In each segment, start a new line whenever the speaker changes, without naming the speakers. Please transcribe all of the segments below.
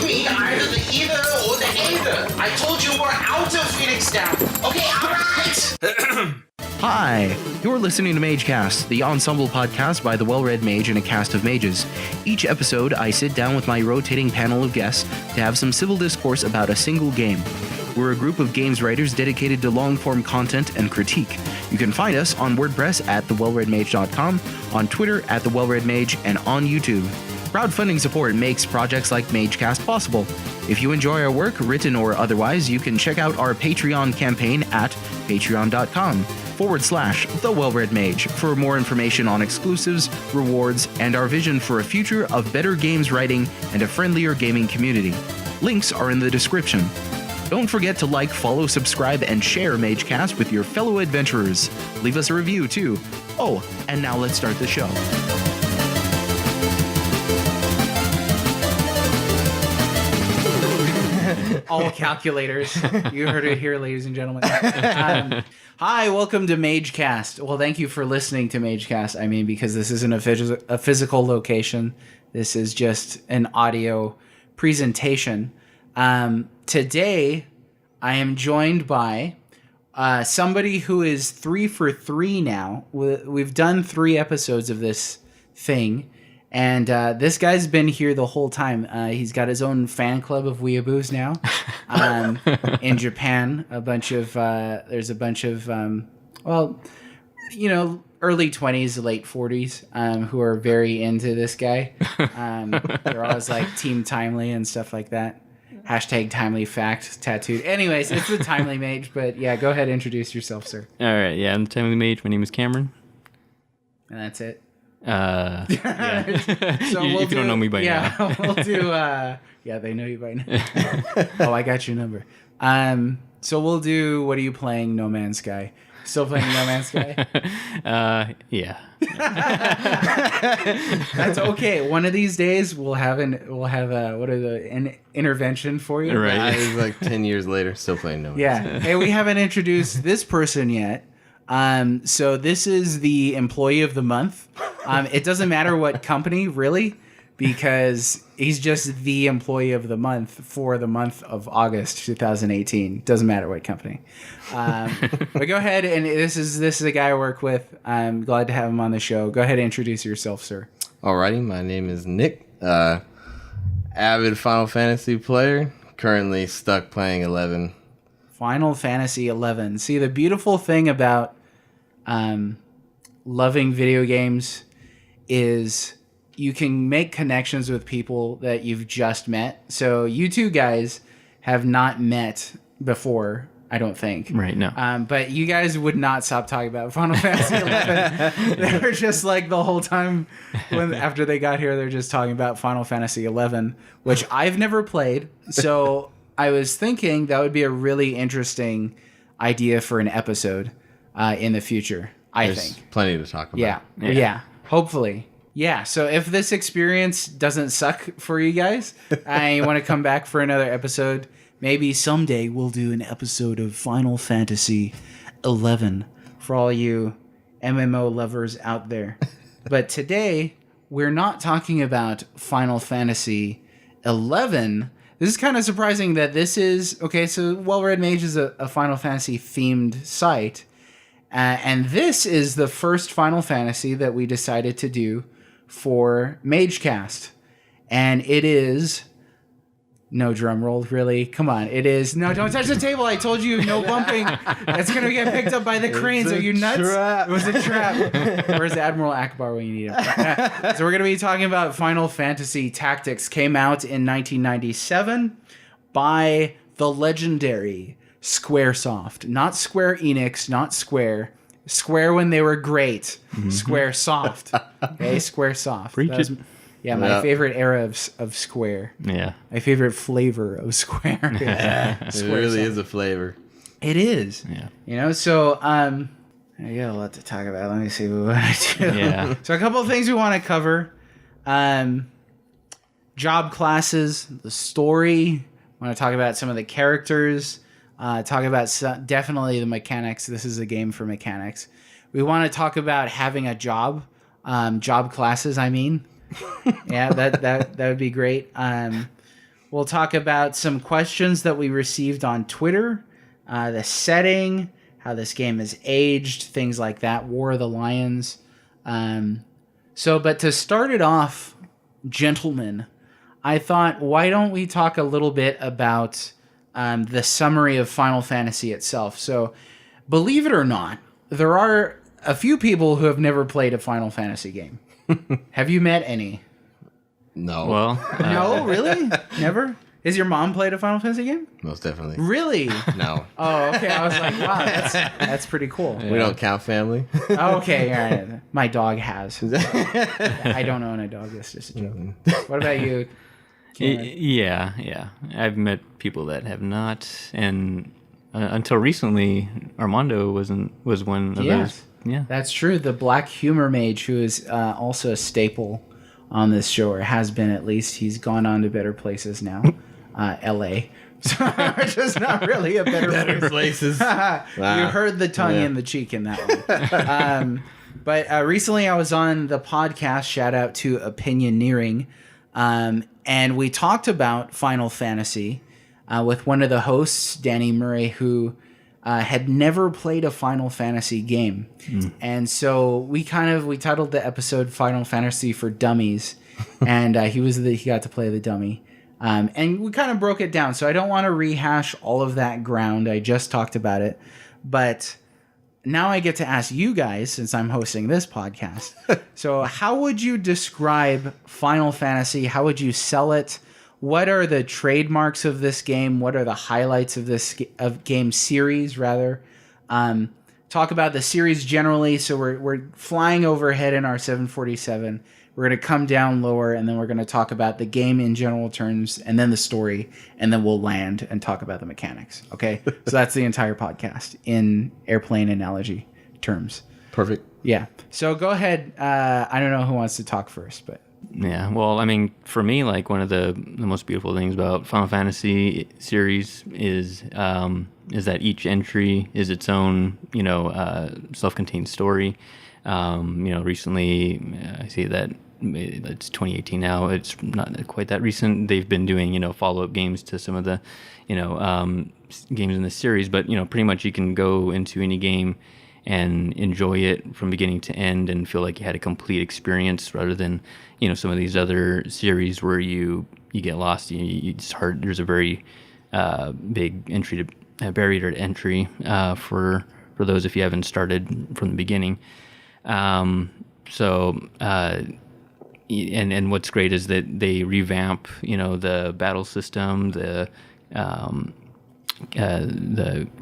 mean either the either or the either. I told you we're out of Phoenix Down. Okay, alright!
Hi, you're listening to Magecast, the ensemble podcast by the well-read mage and a cast of mages. Each episode, I sit down with my rotating panel of guests to have some civil discourse about a single game. We're a group of games writers dedicated to long-form content and critique. You can find us on WordPress at thewellreadmage.com, on Twitter at thewellreadmage, and on YouTube. Crowdfunding support makes projects like Magecast possible. If you enjoy our work, written or otherwise, you can check out our Patreon campaign at patreon.com/thewellreadmage for more information on exclusives, rewards, and our vision for a future of better games writing and a friendlier gaming community. Links are in the description. Don't forget to like, follow, subscribe, and share Magecast with your fellow adventurers. Leave us a review, too. Oh, and now let's start the show.
All calculators. You heard it here, ladies and gentlemen. Hi, welcome to Magecast. Well, thank you for listening to Magecast. I mean, because this isn't a physical location. This is just an audio presentation. Today, I am joined by somebody who is 3 for 3 now. We've done 3 episodes of this thing, and this guy's been here the whole time. He's got his own fan club of weeaboos now in Japan. There's a bunch of, early 20s, late 40s who are very into this guy. They're always like Team Timely and stuff like that. Hashtag timely fact tattooed. Anyways, it's the Timely Mage, but yeah, go ahead and introduce yourself, sir.
All right, yeah, I'm the Timely Mage. My name is Cameron.
And that's it.
Yeah.
So
if you don't know me by now.
We'll do, they know you by now. Oh, I got your number. So we'll do, what are you playing, No Man's Sky? Still playing No Man's Sky?
Yeah.
That's okay. One of these days we'll have an intervention for you.
Right.
It's like 10 years later, still playing No Man's
Yeah.
Sky.
Hey, we haven't introduced this person yet. So this is the employee of the month. It doesn't matter what company, really, because he's just the employee of the month for the month of August 2018. Doesn't matter what company. But go ahead, and this is a guy I work with. I'm glad to have him on the show. Go ahead and introduce yourself, sir.
Alrighty, my name is Nick. Avid Final Fantasy player. Currently stuck playing 11.
Final Fantasy 11. See, the beautiful thing about loving video games is you can make connections with people that you've just met. So you two guys have not met before, I don't think.
Right, no.
But you guys would not stop talking about Final Fantasy 11. They were just like the whole time after they got here, they're just talking about Final Fantasy 11, which I've never played. So I was thinking that would be a really interesting idea for an episode in the future, I think.
Plenty to talk about.
Yeah. Hopefully. Yeah, so if this experience doesn't suck for you guys, and you want to come back for another episode, maybe someday we'll do an episode of Final Fantasy 11 for all you MMO lovers out there. But today, we're not talking about Final Fantasy 11. This is kind of surprising that this is... Okay, so Well-Read Mage is a Final Fantasy themed site. And this is the first Final Fantasy that we decided to do for Magecast. And it is... No drum roll, really? Come on, it is... No, don't touch the table. I told you, no bumping. That's going to get picked up by the cranes. Are you nuts?
Trap.
It was a trap. Where's Admiral Akbar when you need him? So we're going to be talking about Final Fantasy Tactics. Came out in 1997 by the legendary Squaresoft. Not Square Enix, not Square. Square when they were great. Squaresoft. Okay, Squaresoft.
Preach it.
My favorite era of Square.
Yeah.
My favorite flavor of Square.
It really is a flavor.
It is.
Yeah.
So I got a lot to talk about. Let me see what we want to do.
Yeah.
So a couple of things we want to cover. Job classes, the story. I want to talk about some of the characters. Talk about definitely the mechanics. This is a game for mechanics. We want to talk about having a job. Job classes, I mean. Yeah, that would be great. We'll talk about some questions that we received on Twitter, the setting, how this game has aged, things like that, War of the Lions. But to start it off, gentlemen, I thought, why don't we talk a little bit about the summary of Final Fantasy itself? So, believe it or not, there are a few people who have never played a Final Fantasy game. Have you met any?
No.
Well,
No, really? Never? Has your mom played a Final Fantasy game?
Most definitely.
Really?
No.
Oh, okay. I was like, wow, that's pretty cool.
We don't count family.
Okay, all right. My dog has. I don't own a dog. That's just a joke. What about you?
yeah. I've met people that have not, and until recently, Armando was one of those. Yeah,
That's true. The Black Humor Mage, who is also a staple on this show, or has been at least. He's gone on to better places now. L.A. Which is not really a better
places.
You heard the tongue in the cheek in that one. But recently I was on the podcast, shout out to Opinioneering, and we talked about Final Fantasy with one of the hosts, Danny Murray, who had never played a Final Fantasy game. And so we titled the episode Final Fantasy for Dummies, and he got to play the dummy. And we kind of broke it down, so I don't want to rehash all of that ground. I just talked about it. But now I get to ask you guys, since I'm hosting this podcast. So how would you describe Final Fantasy? How would you sell it? What are the trademarks of this game? What are the highlights of this game series, rather? Talk about the series generally. So we're flying overhead in our 747. We're going to come down lower, and then we're going to talk about the game in general terms, and then the story, and then we'll land and talk about the mechanics. Okay? So that's the entire podcast in airplane analogy terms.
Perfect.
Yeah. So go ahead. I don't know who wants to talk first, but...
Yeah, well, I mean, for me, like one of the most beautiful things about Final Fantasy series is that each entry is its own, self-contained story. Recently, I see that it's 2018 now. It's not quite that recent. They've been doing, follow-up games to some of the, games in the series. But, pretty much you can go into any game and enjoy it from beginning to end and feel like you had a complete experience rather than, some of these other series where you get lost. It's hard. There's a very big barrier to entry for those if you haven't started from the beginning. And what's great is that they revamp, the battle system, the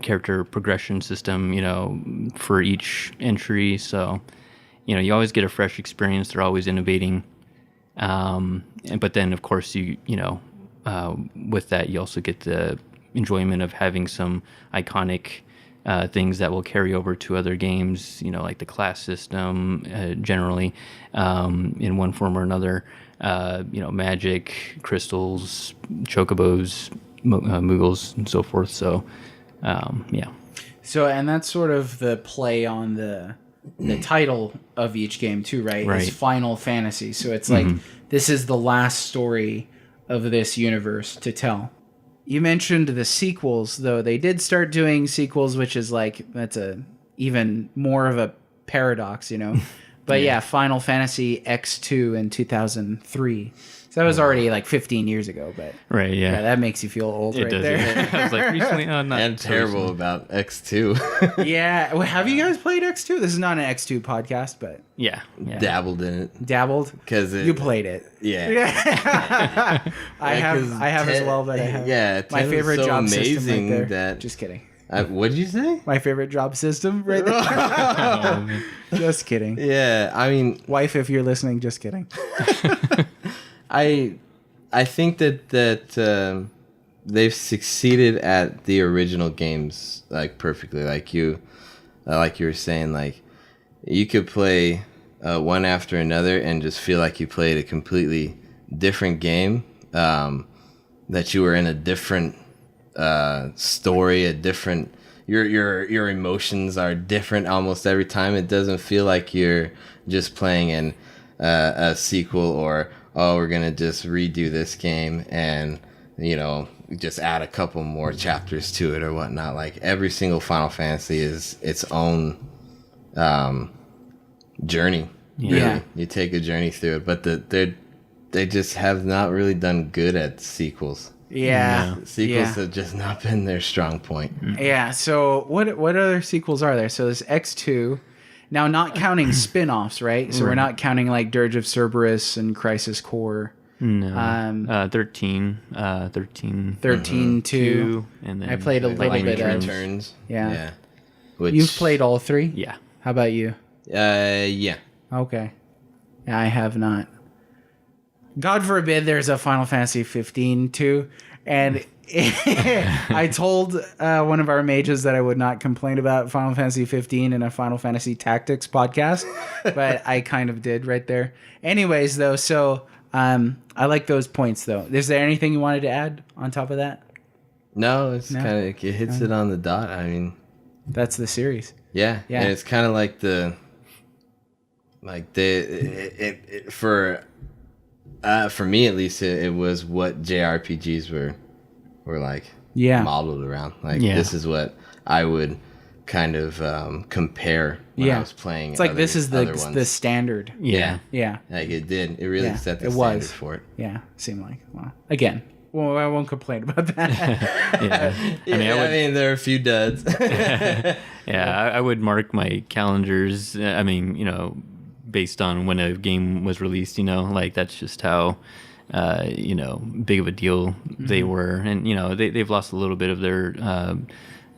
character progression system, for each entry. So, you always get a fresh experience. They're always innovating. But then of course with that, you also get the enjoyment of having some iconic things that will carry over to other games, like the class system, generally, in one form or another, magic, crystals, chocobos, Moogles, and so forth. So, yeah.
So, and that's sort of the play on the title of each game too, right?
Right.
It's Final Fantasy. So it's like, this is the last story of this universe to tell. You mentioned the sequels, though. They did start doing sequels, which is like, that's even more of a paradox, But yeah, Final Fantasy X2 in 2003. So that was already like 15 years ago, but
Right, yeah.
that makes you feel old
It
right
does.
there.
Yeah. I was like, recently, not
And
so
terrible
recently.
about X2.
Yeah. Well, have you guys played X2? This is not an X2 podcast, but
Yeah.
Dabbled in it.
dabbled.
Because
You played it.
Yeah.
I have as well, but I have
Yeah,
my
10 is
favorite
so
job system right
amazing
there.
that-
Just kidding.
What'd you say?
My favorite job system right there.
Oh, man.
Just kidding.
Yeah, I mean,
Wife, if you're listening, just kidding.
I think that they've succeeded at the original games like perfectly. Like you were saying, like you could play one after another and just feel like you played a completely different game. That you were in a different story, a different. Your emotions are different almost every time. It doesn't feel like you're just playing a sequel or we're gonna just redo this game and just add a couple more chapters to it or whatnot. Like every single Final Fantasy is its own journey.
Yeah.
You take a journey through it, but they just have not really done good at sequels.
Yeah.
Sequels have just not been their strong point.
Yeah. So what other sequels are there? So there's X2. Now, not counting spin-offs, right? So we're not counting like Dirge of Cerberus and Crisis Core.
No. 13.
13 2.
And then
I played a little bit of.
Returns.
Yeah.
Which,
You've played all three?
Yeah.
How about you?
Yeah.
Okay. Yeah, I have not. God forbid there's a Final Fantasy 15 too. And I told one of our mages that I would not complain about Final Fantasy 15 in a Final Fantasy Tactics podcast, but I kind of did right there. Anyways, though, so I like those points, though. Is there anything you wanted to add on top of that?
No, it's kind of, it hits it on the dot. I mean,
that's the series.
Yeah.
Yeah.
And it's kind of like for me at least, it was what JRPGs were like modeled around. Like this is what I would kind of compare when I was playing.
It's like this is the standard.
Yeah.
Yeah.
Like it did. It really set the
it
standard
was.
for it.
Yeah. Seemed like. Well, again. Well, I won't complain about that.
I
mean, there are a few duds.
I would mark my calendars. I mean, based on when a game was released, like that's just how, big of a deal they were. And, they've lost a little bit of their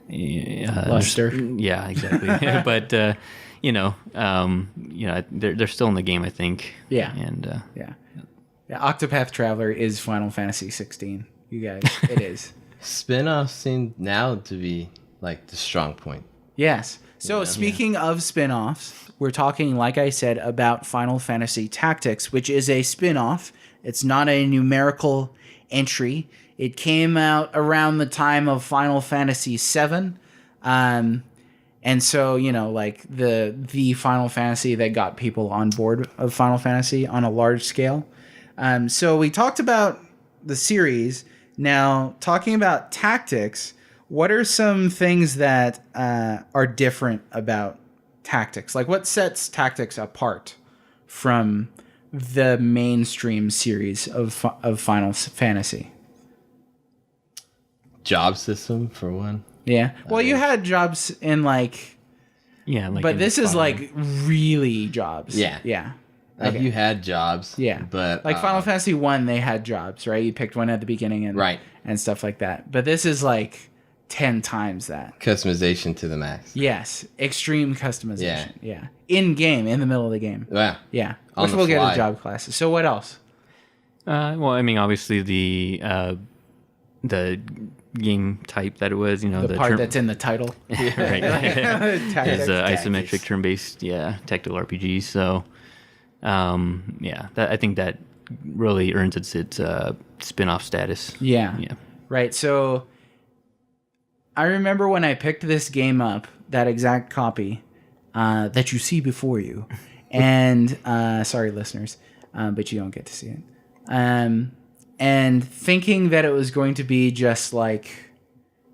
luster.
Yeah, exactly. But, they're still in the game, I think.
Yeah.
And,
yeah. Octopath Traveler is Final Fantasy 16. You guys, it is.
Spin-offs seem now to be like the strong point.
Yes. So speaking of spin-offs, we're talking, like I said, about Final Fantasy Tactics, which is a spin-off. It's not a numerical entry. It came out around the time of Final Fantasy VII. And so, like the Final Fantasy that got people on board of Final Fantasy on a large scale. So we talked about the series. Now, talking about Tactics, what are some things that are different about Tactics? Like, what sets Tactics apart from the mainstream series of Final Fantasy?
Job system, for one.
Yeah. Well, you had jobs in, like...
Yeah,
but this is, like, really jobs.
Yeah.
Yeah.
Like you had jobs, but
like Final Fantasy 1, they had jobs, right? You picked one at the beginning and stuff like that. But this is like 10 times that
customization to the max.
Yes, extreme customization. Yeah, in game, in the middle of the game.
Yeah,
which we'll get to job classes. So what else?
Well, I mean, obviously the game type that it was,
the part that's in the title,
right? Is isometric turn-based, tactical RPG. So. I think that really earns its spin-off status.
Yeah. Right. So I remember when I picked this game up, that exact copy that you see before you, and sorry, listeners, but you don't get to see it. And thinking that it was going to be just like,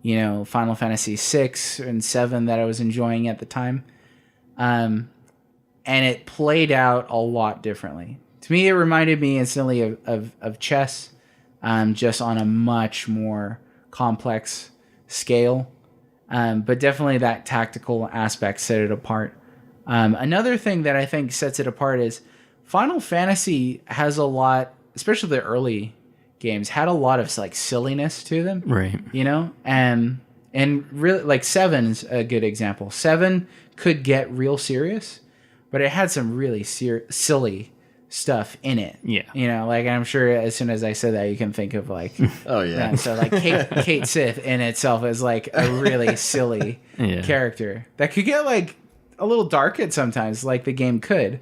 Final Fantasy 6 and 7 that I was enjoying at the time. And it played out a lot differently. To me, it reminded me instantly of chess, just on a much more complex scale. But definitely that tactical aspect set it apart. Another thing that I think sets it apart is Final Fantasy has a lot, especially the early games, had a lot of like silliness to them.
Right.
And really, like 7's a good example. 7 could get real serious, but it had some really silly stuff in it.
Yeah.
Like I'm sure as soon as I said that, you can think of like,
oh yeah.
So like Kate Sith in itself is like a really silly character that could get like a little dark at sometimes, like the game could.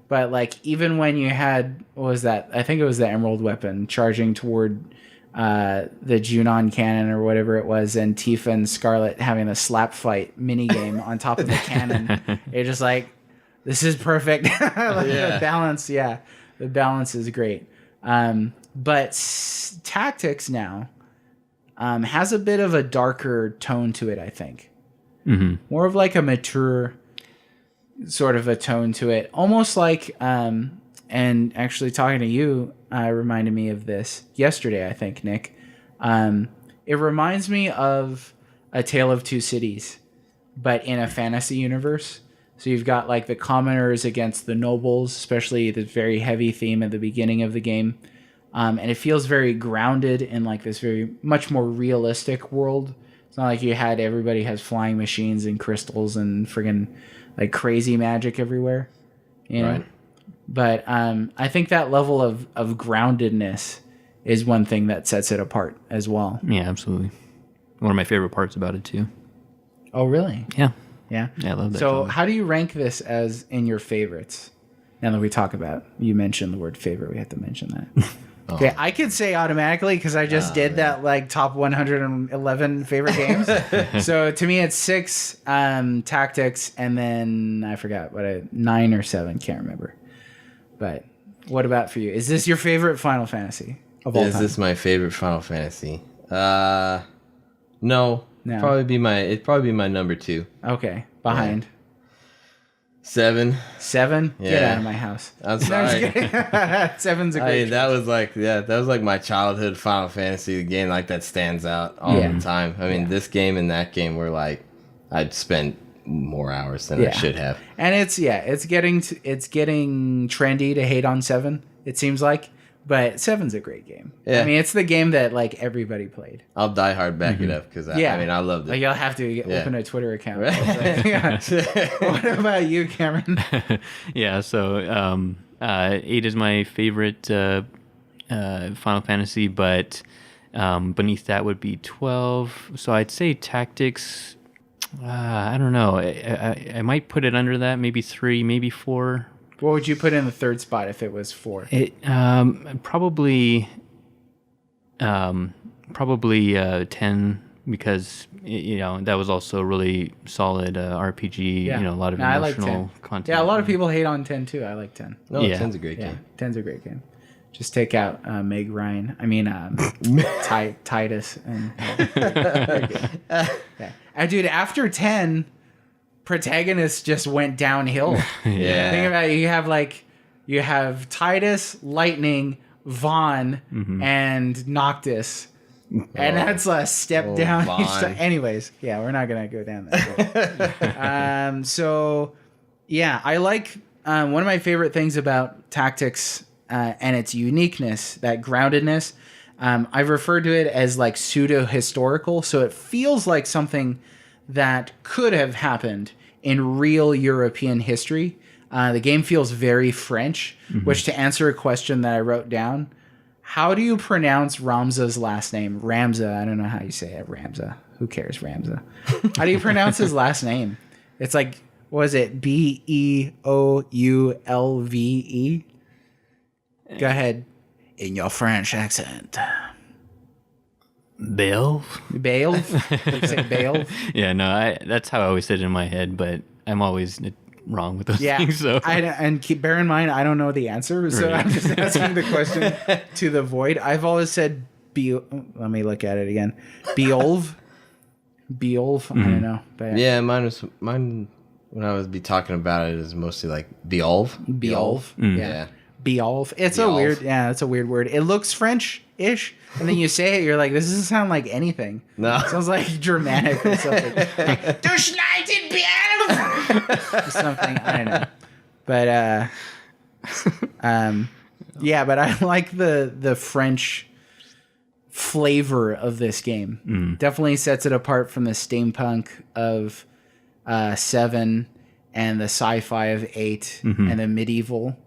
But like even when you had, what was that? I think it was the Emerald Weapon charging toward the Junon cannon or whatever it was, and Tifa and Scarlet having a slap fight mini game on top of the cannon. You're just like, this is perfect. The balance, the balance is great. But Tactics now has a bit of a darker tone to it, I think.
Mm-hmm.
More of like a mature sort of a tone to it. Almost like, and actually talking to you reminded me of this yesterday, I think, Nick. It reminds me of A Tale of Two Cities, but in a fantasy universe. So you've got like the commoners against the nobles, especially the very heavy theme at the beginning of the game. And it feels very grounded in like this very much more realistic world. It's not like you had everybody has flying machines and crystals and friggin' like crazy magic everywhere. You know?
Right.
But I think that level of groundedness is one thing that sets it apart as well.
Yeah, absolutely. One of my favorite parts about it too.
Oh, really?
Yeah.
Yeah.
Yeah, I love that.
So
genre.
how do you rank this as in your favorites? Now that we talk about, you mentioned the word favorite, we have to mention that. Okay, I could say automatically because I just did that like top 111 favorite games. So to me, it's 6 Tactics, and then I forgot 9 or 7, can't remember. But what about for you? Is this your favorite Final Fantasy of all time?
Is this my favorite Final Fantasy? No.
No.
It'd probably be my number 2.
Okay, behind
7.
7. Get
Yeah.
out of my house.
I'm sorry.
7's a
I
great.
mean, that was like my childhood Final Fantasy, the game like that stands out all
Yeah.
the time. I mean,
Yeah.
this game and that game were like, I'd spend more hours than I should have.
And it's getting trendy to hate on 7. It seems like, but 7's a great game.
Yeah.
I mean, it's the game that like everybody played.
I'll die hard back it up because
Yeah,
I mean, I loved it.
Like you'll have to open a Twitter account.
Right.
Like, yeah. What about you, Cameron?
Yeah, so 8 is my favorite Final Fantasy, but beneath that would be 12. So I'd say Tactics. I don't know. I might put it under that. Maybe 3, maybe 4.
What would you put in the third spot if it was 4?
It probably 10 because that was also a really solid RPG.
Yeah.
A lot of
No, I like
emotional
10.
content.
Yeah, a lot of people hate on 10 too. I like 10.
No,
Yeah.
10's a great
Yeah,
game.
10's a great game. Just take out Meg Ryan. I mean, Titus. And, yeah. Dude, after 10, protagonists just went downhill.
Yeah.
Think about it. You have Titus, Lightning, Vaughn, and Noctis. And that's a step down each
Vaughn.
time. Anyways, yeah, we're not going to go down that road. So, yeah, I like one of my favorite things about Tactics and its uniqueness, that groundedness. I've referred to it as like pseudo-historical. So it feels like something that could have happened in real European history. The game feels very French, which, to answer a question that I wrote down, how do you pronounce Ramza's last name? Ramza. I don't know how you say it. Ramza. Who cares, Ramza? How do you pronounce his last name? It's like, what is it? Beoulve? Go ahead. In your French accent.
Beoulve?
Beoulve? You say Beoulve?
Yeah, no, that's how I always said it in my head, but I'm always wrong with those
Yeah.
things. So
Bear in mind, I don't know the answer, so
Right.
I'm just asking the question to the void. I've always said let me look at it again. Beoulve? Beoulve? I don't know. But
Yeah, mine when I was talking about it is mostly like Beoulve.
Beoulve.
Yeah.
Beoulve. It's
Beoulve.
it's a weird word. It looks French-ish, and then you say it, you're like, this doesn't sound like anything.
No.
It sounds like Germanic or something. Like, Du Schneiden Beoulve! Something, I don't know. But, yeah, but I like the French flavor of this game. Definitely sets it apart from the steampunk of 7 and the sci-fi of 8 and the medieval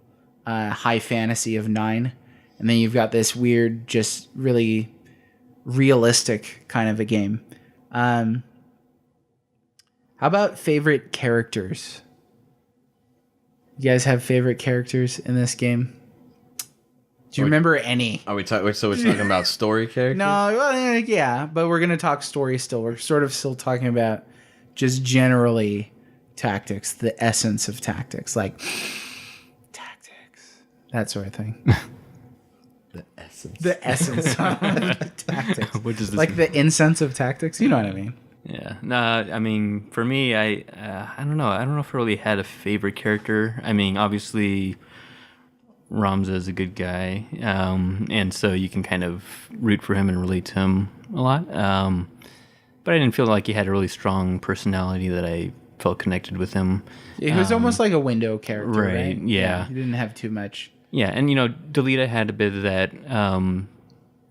high fantasy of 9. And then you've got this weird, just really realistic kind of a game. How about favorite characters? You guys have favorite characters in this game? Do you remember any?
Are we talking? So we're talking about story characters?
No, well, yeah, but we're gonna talk story still. We're sort of still talking about just generally tactics, the essence of tactics, like tactics, that sort of thing.
The essence.
The essence of tactics.
What does this
like
mean?
the incense of tactics? You know what I mean?
Yeah. No, I mean, for me, I don't know. I don't know if I really had a favorite character. I mean, obviously, Ramza is a good guy, and so you can kind of root for him and relate to him a lot. But I didn't feel like he had a really strong personality that I felt connected with him.
He was almost like a window character, right?
Yeah.
He didn't have too much.
Yeah, and Delita had a bit of that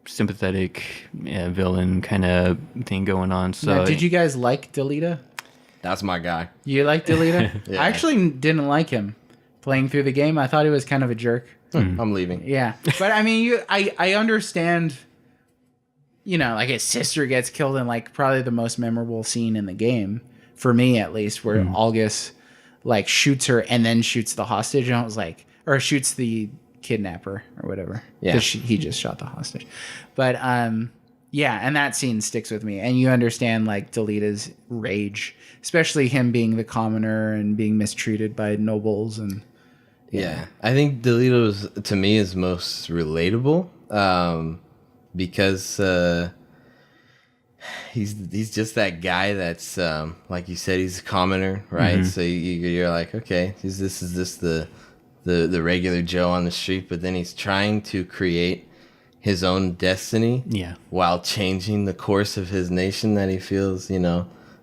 sympathetic villain kind of thing going on. So
Now, did you guys like Delita?
That's my guy.
You like Delita?
Yeah.
I actually didn't like him playing through the game. I thought he was kind of a jerk.
I'm leaving.
Yeah, but I mean, I understand. Like his sister gets killed in like probably the most memorable scene in the game for me, at least, where August like shoots her and then shoots the hostage, and I was like, or shoots the kidnapper or whatever.
Yeah.
'Cause he just shot the hostage. But yeah, and that scene sticks with me, and you understand like Delita's rage, especially him being the commoner and being mistreated by nobles and.
Yeah, I think Delito's to me is most relatable because he's just that guy that's like you said, he's a commoner, right? So you're like, okay, is this the regular Joe on the street, but then he's trying to create his own destiny, while changing the course of his nation that he feels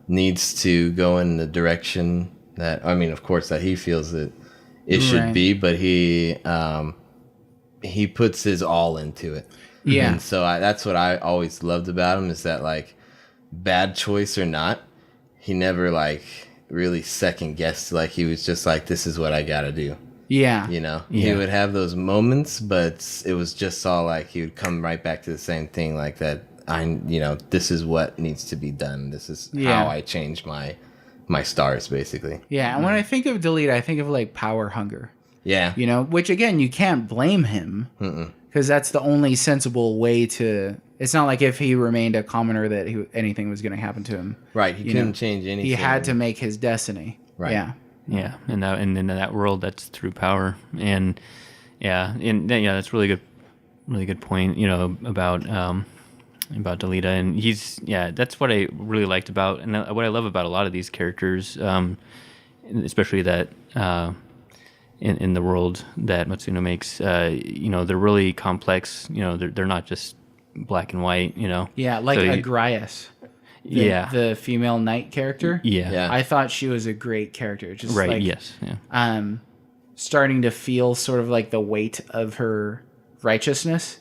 needs to go in the direction that of course that he feels that it should be, but he puts his all into it.
Yeah.
And so that's what I always loved about him, is that like bad choice or not, he never like really second guessed. Like he was just like, this is what I gotta do.
Yeah.
He would have those moments, but it was just all like he would come right back to the same thing, like that. This is what needs to be done. This is how I change my stars, basically.
Yeah, and when I think of Delita, I think of like power hunger.
Yeah.
Which again, you can't blame him because that's the only sensible way to. It's not like if he remained a commoner that anything was going to happen to him.
Right. He couldn't change anything.
He had to make his destiny.
Right.
Yeah.
Yeah, and in that world, that's through power, and that's really good point. About Delita, and that's what I really liked about, and what I love about a lot of these characters, especially that in the world that Matsuno makes. They're really complex. They're not just black and white.
Yeah, like
So
Agrias. The female knight character.
Yeah.
I thought she was a great character. Just
Right.
like,
Yes. Yeah.
starting to feel sort of like the weight of her righteousness,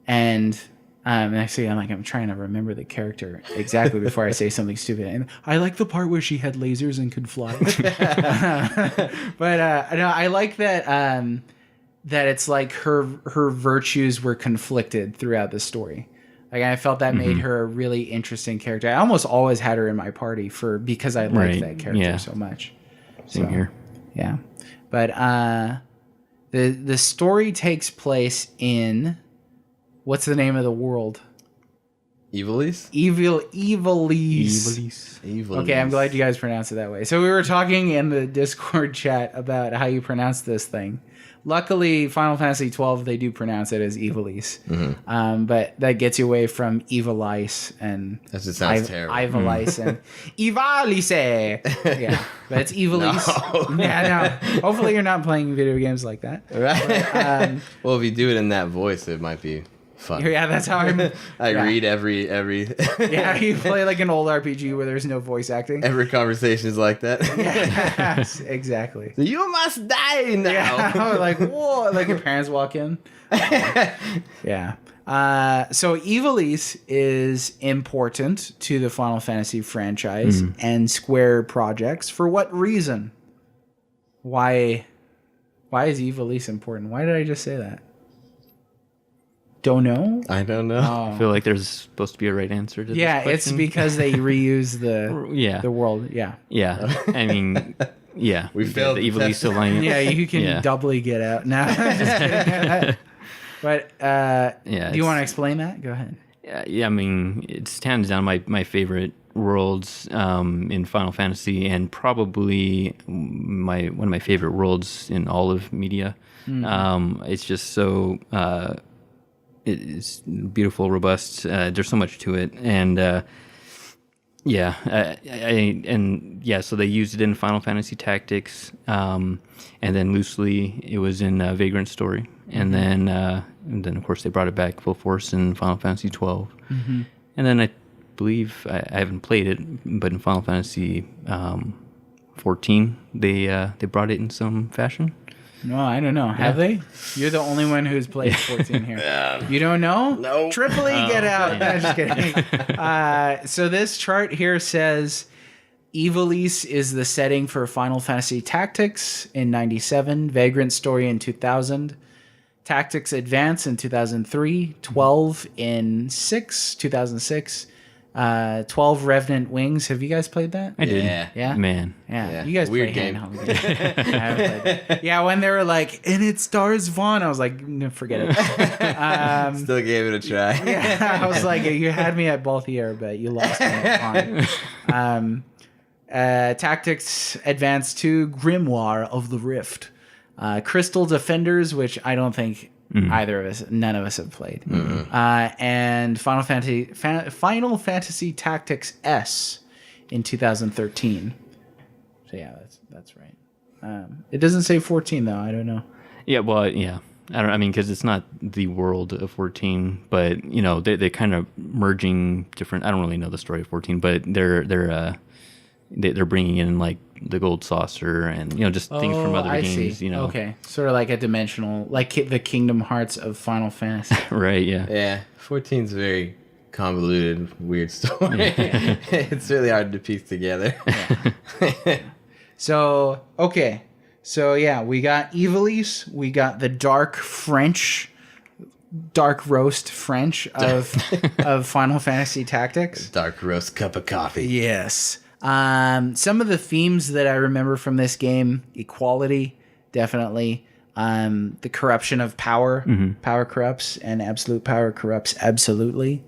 and actually I'm trying to remember the character exactly before I say something stupid. And I like the part where she had lasers and could fly. But no, I like that that it's like her virtues were conflicted throughout the story. Like I felt that made her a really interesting character. I almost always had her in my party because I liked that character so much.
Same here.
Yeah. But the story takes place in, what's the name of the world?
Evilise?
Evilise. Okay, I'm glad you guys pronounced it that way. So we were talking in the Discord chat about how you pronounce this thing. Luckily, Final Fantasy XII, they do pronounce it as Evilise. But that gets you away from Evilise and
That just sounds terrible.
Ivalise and Evilise. Yeah, but it's Evilise.
No.
Yeah, no. Hopefully you're not playing video games like that.
Right. Well, if you do it in that voice, it might be fun.
Yeah, that's how
I read every
Yeah, you play like an old RPG where there's no voice acting.
every conversation is like that.
Yes, exactly.
You must die now.
Yeah, like whoa, like your parents walk in. Yeah. So Evilise is important to the Final Fantasy franchise and Square projects. For what reason? Why is Evilise important? Why did I just say that? Don't know.
I don't know.
I feel like there's supposed to be a right answer to this
Yeah, it's
question.
because they reuse the world. Yeah.
Yeah, I mean, yeah.
We failed
the
the
Evilise
test.
Alliance.
Yeah, you can
Yeah.
doubly get out. No, I'm just kidding. But do you
it's-
want to explain that? Go ahead.
Yeah, I mean, it's hands down my favorite worlds in Final Fantasy, and probably one of my favorite worlds in all of media. It's just so it's beautiful, robust. There's so much to it, and so they used it in Final Fantasy Tactics, and then loosely it was in Vagrant Story, and then of course they brought it back full force in Final Fantasy 12, and then I believe I haven't played it, but in Final Fantasy 14 they brought it in some fashion.
No, I don't know. Have they? You're the only one who's played 14 here. You don't know?
No.
Triple E, get out. No, just kidding. So this chart here says Ivalice is the setting for Final Fantasy Tactics in 97, Vagrant Story in 2000, Tactics Advance in 2003, 12 in 2006, 12 Revenant Wings. Have you guys played that?
I did.
Yeah?
Man.
Yeah. You guys
Weird
play
game.
handheld games. I haven't played it. Yeah, when they were like, and it stars Vaughn, I was like, no, forget it.
Still gave it a try.
Yeah, I was like, you had me at Balthier, but you lost me at Vaughn. Tactics Advance 2, Grimoire of the Rift. Crystal Defenders, which I don't think none of us have played. And Final Fantasy Tactics S in 2013. So yeah, that's right. It doesn't say 14 though. I don't know.
Yeah, well, yeah. I mean, because it's not the world of 14, but you know, they kind of merging different. I don't really know the story of 14, but they're bringing in like the gold saucer and just things from other games.
See.
You know,
Okay, sort of like a dimensional, like the Kingdom Hearts of Final Fantasy.
right? Yeah.
Yeah, 14's a very convoluted, weird story. It's really hard to piece together.
So okay, so yeah, we got Ivalice, we got the dark roast French of Final Fantasy Tactics.
Dark roast cup of coffee.
Yes. Some of the themes that I remember from this game: equality, definitely. The corruption of power. Power corrupts, and absolute power corrupts absolutely.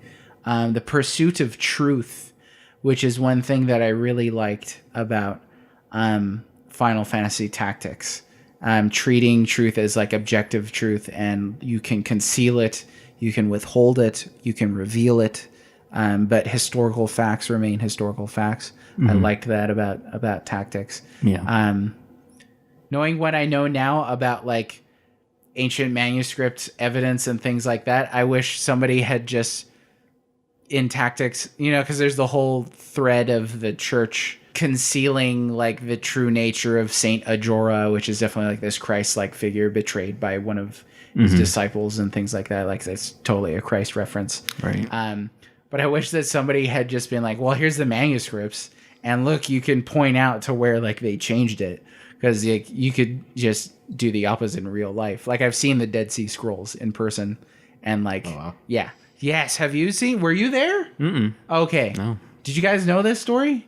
The pursuit of truth, which is one thing that I really liked about Final Fantasy Tactics. Treating truth as like objective truth, and you can conceal it, you can withhold it, you can reveal it. But historical facts remain historical facts. I liked that about Tactics.
Yeah.
Knowing what I know now about like ancient manuscript evidence and things like that, I wish somebody had just in Tactics, because there's the whole thread of the church concealing like the true nature of Saint Ajora, which is definitely like this Christ-like figure betrayed by one of his disciples and things like that. Like that's totally a Christ reference.
Right.
But I wish that somebody had just been like, well, here's the manuscripts, and look, you can point out to where like they changed it, because you could just do the opposite in real life. Like I've seen the Dead Sea Scrolls in person, and like, yeah, yes. Have you seen? Were you there? Okay.
No.
Did you guys know this story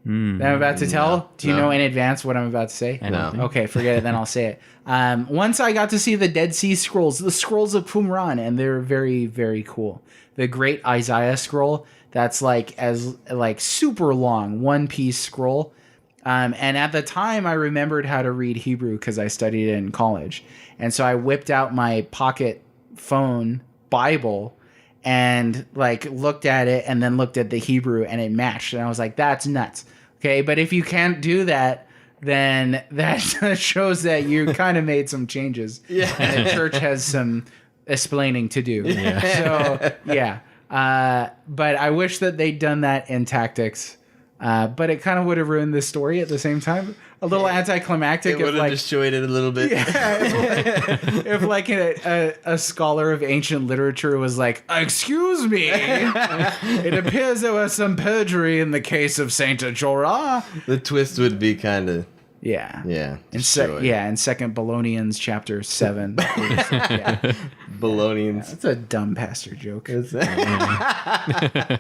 that I'm about to tell? Do you know in advance what I'm about to say?
I don't think.
Okay, forget it. Then I'll say it. Once I got to see the Dead Sea Scrolls, the Scrolls of Qumran, and they're very, very cool. The Great Isaiah Scroll, that's like as like super long, one-piece scroll. And at the time, I remembered how to read Hebrew because I studied it in college. And so I whipped out my pocket phone Bible and like looked at it and then looked at the Hebrew, and it matched. And I was like, that's nuts. Okay, but if you can't do that, then that shows that you kind of made some changes. Yeah. And the church has some explaining to do. Yeah. So, yeah. But I wish that they'd done that in Tactics. But it kind of would have ruined the story at the same time. A little anticlimactic.
It would have destroyed it a little bit.
Yeah, if like a scholar of ancient literature was like, excuse me, it appears there was some perjury in the case of Saint Ajora.
The twist would be kind of...
Yeah.
Yeah.
In Second Babylonians chapter 7.
Babylonians.
That's a dumb pastor joke.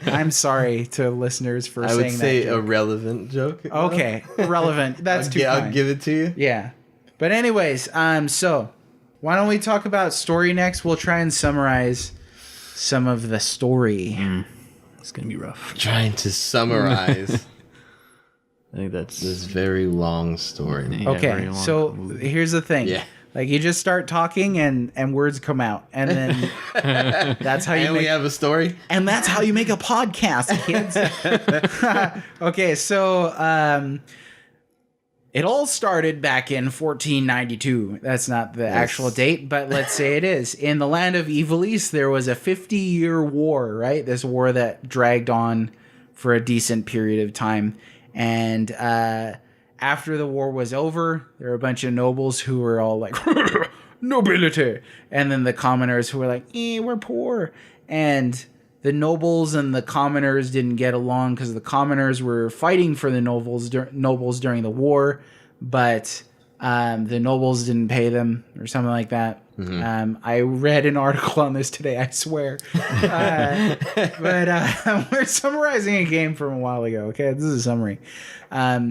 I'm sorry to listeners for saying that. I would say
a relevant joke.
Okay, relevant. That's too kind.
I'll give it to you.
Yeah. But anyways, so why don't we talk about story next? We'll try and summarize some of the story.
It's going to be rough.
Trying to summarize.
I think that's
this very long story.
Okay, so here's the thing.
Yeah.
Like you just start talking and words come out, and then that's how you
And we have a story.
and that's how you make a podcast, kids. Okay, so it all started back in 1492. That's not the actual date, but let's say it is. In the land of Ivalice, there was a 50-year war, right? This war that dragged on for a decent period of time. And after the war was over, there were a bunch of nobles who were all like, nobility. And then the commoners who were like, we're poor. And the nobles and the commoners didn't get along because the commoners were fighting for the nobles during the war, but the nobles didn't pay them or something like that. I read an article on this today, I swear. But we're summarizing a game from a while ago. Okay, this is a summary.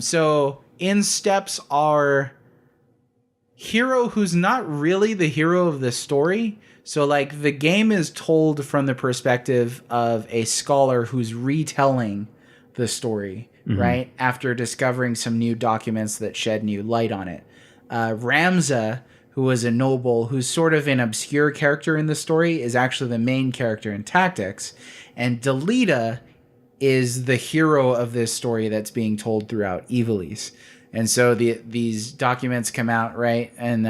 So in steps our hero who's not really the hero of the story. So, like, the game is told from the perspective of a scholar who's retelling the story, right? After discovering some new documents that shed new light on it. Ramza, who was a noble, who's sort of an obscure character in the story, is actually the main character in Tactics. And Delita is the hero of this story that's being told throughout Ivalice. And so these documents come out, right? And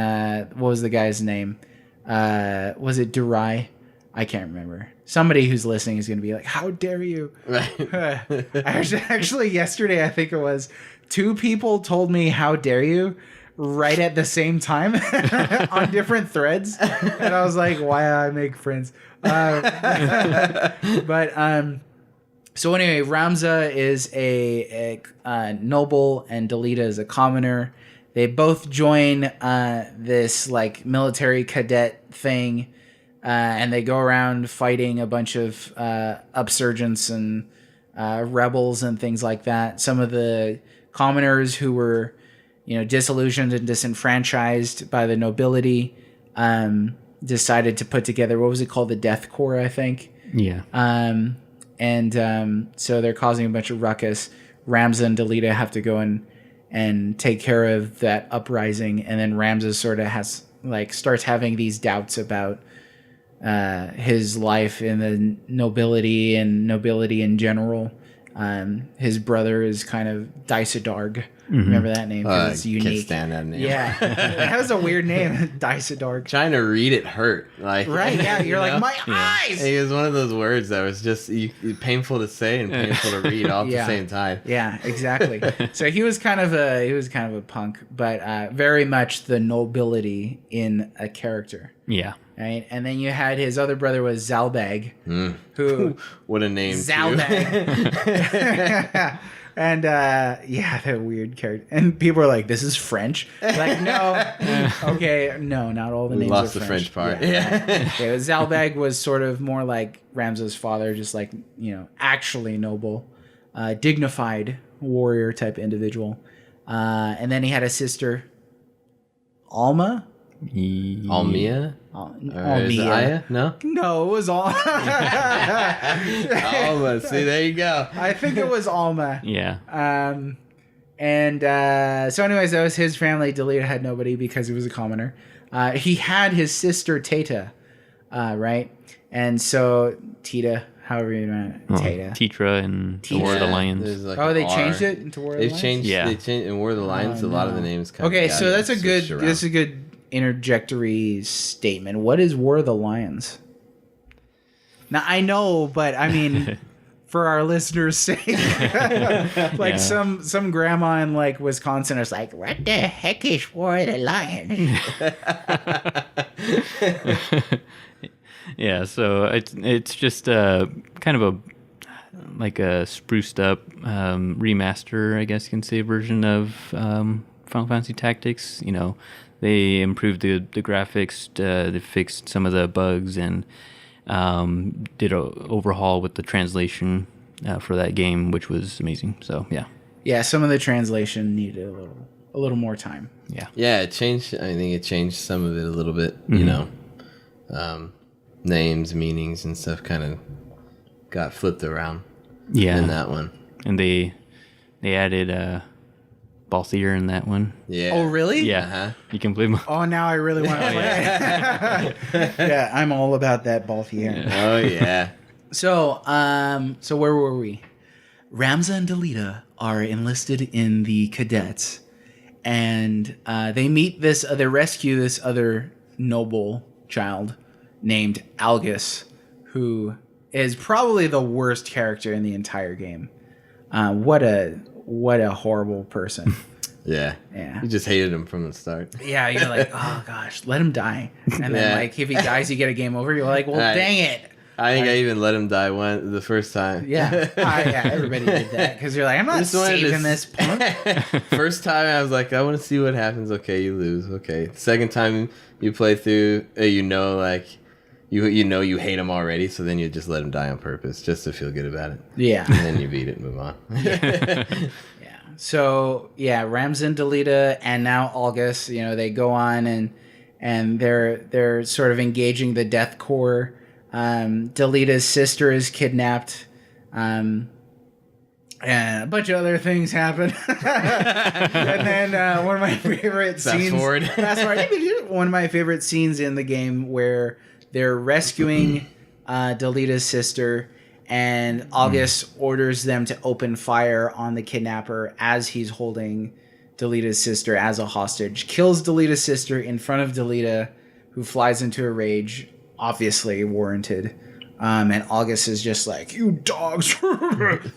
what was the guy's name? Was it Durai? I can't remember. Somebody who's listening is going to be like, how dare you? Actually, yesterday, I think it was, 2 people told me, how dare you? Right at the same time on different threads. And I was like, why I make friends? So anyway, Ramza is a noble and Delita is a commoner. They both join this like military cadet thing, and they go around fighting a bunch of upsurgents and rebels and things like that. Some of the commoners who were, disillusioned and disenfranchised by the nobility, decided to put together, what was it called? The Death Corps, I think.
Yeah.
So they're causing a bunch of ruckus. Ramza and Delita have to go and take care of that uprising, and then Ramza sort of starts having these doubts about his life in the nobility and nobility in general. His brother is kind of Dysadarg. Remember that name? 'Cause it's unique.
Can't stand that name.
Yeah, it has a weird name, Dysadarg.
Trying to read it hurt. Like,
Right? Yeah, you're like, my eyes.
It was one of those words that was just painful to say and painful to read all at the same time.
Yeah, exactly. So he was kind of a punk, but very much the nobility in a character.
Yeah.
Right, and then you had his other brother was Zalbag, who
What a name!
Zalbag. And that weird character. And people are like, "This is French." Like, no, okay, no, not all the names
lost
are
the
French.
French part.
Yeah. Zalbag was sort of more like Ramza's father, just like actually noble, dignified warrior type individual. And then he had a sister, Alma.
Almia?
Almia.
No?
No, it was Alma.
Alma. See, there you go.
I think it was Alma.
Yeah.
So anyways, that was his family. Delita had nobody because he was a commoner. He had his sister Tata, right? And so Tita, however you want it, Tata.
Tetra and the War of the Lions.
There's like
Oh, they
an
changed
R.
it into War of the Lions?
Changed.
Yeah.
They changed in War of the Lions. A lot of the names.
Okay, so that's a good interjectory statement. What is War of the Lions? Now I know, but I mean, for our listeners' sake, like some grandma in like Wisconsin is like, "What the heck is War of the Lions?"
Yeah, so it's just kind of a spruced up remaster, I guess you can say, version of Final Fantasy Tactics. They improved the graphics, they fixed some of the bugs, and did an overhaul with the translation for that game, which was amazing. So yeah,
some of the translation needed a little more time.
Yeah, it changed. I think it changed some of it a little bit. Names, meanings, and stuff kind of got flipped around.
Yeah,
in that one,
and they added Balthier in that one.
Yeah.
Oh, really?
Yeah,
Uh-huh.
you can play.
Oh, now I really want to play. Yeah, I'm all about that Balthier.
Oh yeah.
So where were we? Ramza and Delita are enlisted in the cadets, and they meet they rescue this other noble child named Algus, who is probably the worst character in the entire game. What a horrible person.
Yeah.
Yeah.
You just hated him from the start.
Yeah, you're like, oh gosh, let him die. And then
Yeah.
like if he dies, you get a game over. You're like, well,
Right.
dang it.
I think I even let him die the first time.
Yeah, yeah, everybody did that because you're like, I'm not
Just wanted to
saving this punk.
First time I was like, I want to see what happens. Okay, you lose. Okay. Second time you play through, you know you hate him already, so then you just let him die on purpose just to feel good about it.
Yeah.
And then you beat it and move on.
Yeah. So yeah, Ramzan, Delita, and now Algus, they go on and they're sort of engaging the Death Corps. Delita's sister is kidnapped. And a bunch of other things happen. And then one of my favorite scenes. Fast forward. One of my favorite scenes in the game where they're rescuing Delita's sister, and August orders them to open fire on the kidnapper as he's holding Delita's sister as a hostage. Kills Delita's sister in front of Delita, who flies into a rage, obviously warranted. And August is just like, you dogs.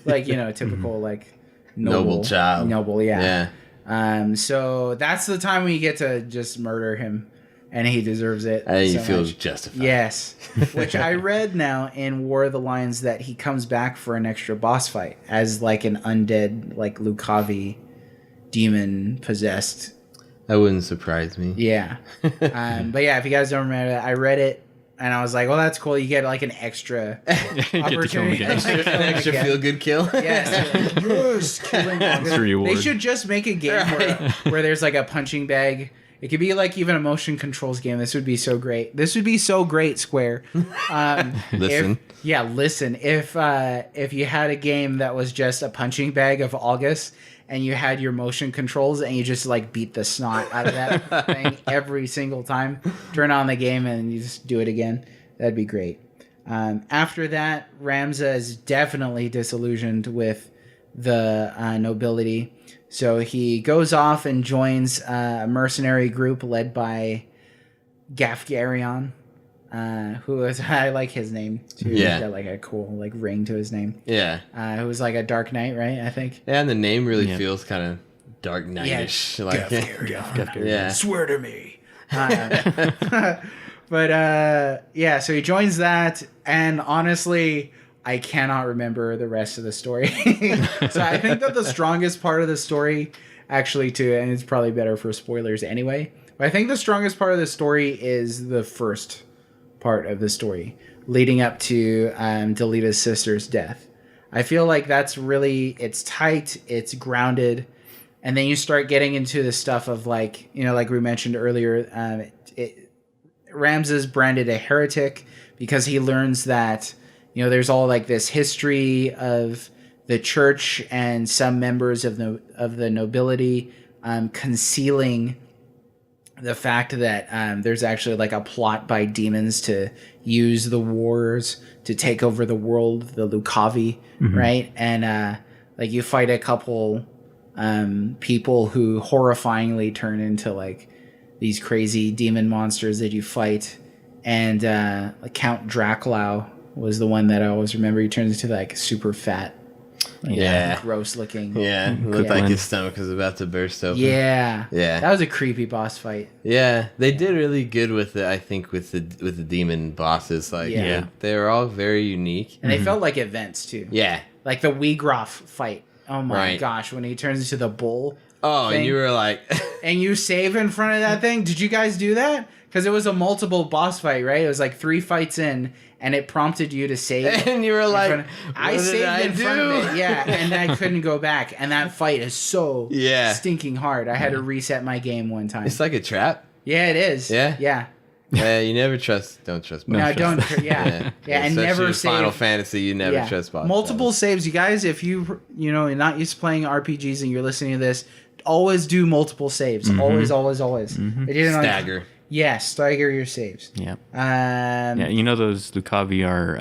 Like, typical, like,
Noble child.
Noble, yeah.
Yeah.
So that's the time when you get to just murder him, and he deserves it.
And you
so
feel
much.
justified.
Yes. Which I read now in War of the Lions that he comes back for an extra boss fight as like an undead, like Lucavi demon possessed.
That wouldn't surprise me.
Yeah. But yeah, if you guys don't remember that, I read it and I was like, well, that's cool. You get like an extra opportunity.
again.
An extra feel good kill.
Yes. Killing
That's a reward.
They should just make a game where there's like a punching bag. It could be like even a motion controls game. This would be so great. This would be so great, Square.
Listen.
Listen. If you had a game that was just a punching bag of August, and you had your motion controls, and you just like beat the snot out of that thing every single time, turn on the game and you just do it again, that'd be great. After that, Ramza is definitely disillusioned with the nobility. So he goes off and joins a mercenary group led by Gafgarion, who is, I like his name too.
Yeah.
He's got like a cool like ring to his name.
Yeah.
Who was like a Dark Knight, right? I think.
Yeah, and the name really feels kind of Dark Knight-ish.
Yeah.
Like, yeah.
Swear to me. But yeah, so he joins that, and honestly, I cannot remember the rest of the story. So I think that the strongest part of the story, actually, too, and it's probably better for spoilers anyway, but I think the strongest part of the story is the first part of the story, leading up to Delita's sister's death. I feel like that's really, it's tight, it's grounded, and then you start getting into the stuff of like, like we mentioned earlier, Ramza's branded a heretic because he learns that there's all like this history of the church and some members of the nobility concealing the fact that there's actually like a plot by demons to use the wars to take over the world, the Lucavi, right? And like you fight a couple people who horrifyingly turn into like these crazy demon monsters that you fight, and Count Dracula was the one that I always remember. He turns into like super fat, like, gross looking.
Yeah, looked like his stomach was about to burst open.
Yeah,
Yeah.
That was a creepy boss fight.
Yeah, they did really good with it. I think with the demon bosses, like they were all very unique,
and they felt like events too.
Yeah,
like the Weegroff fight. Oh my
Right.
gosh, when he turns into the bull.
Oh,
thing,
and you were like,
and you save in front of that thing. Did you guys do that? Because it was a multiple boss fight, right? It was like 3 fights in, and it prompted you to save.
and you were like,
I saved in front of it, yeah, and I couldn't go back. And that fight is so stinking hard. I had to reset my game one time.
It's like a trap.
Yeah, it is.
Yeah?
Yeah.
You never don't trust bosses.
No, don't. Yeah. And
Especially
never
in
save.
Final Fantasy, you never trust bosses.
Multiple saves, you guys. If you're not used to playing RPGs and you're listening to this, always do multiple saves. Always. They did it on
Stagger.
Yeah, stagger your saves.
Yeah. Yeah, you know those Lucavi are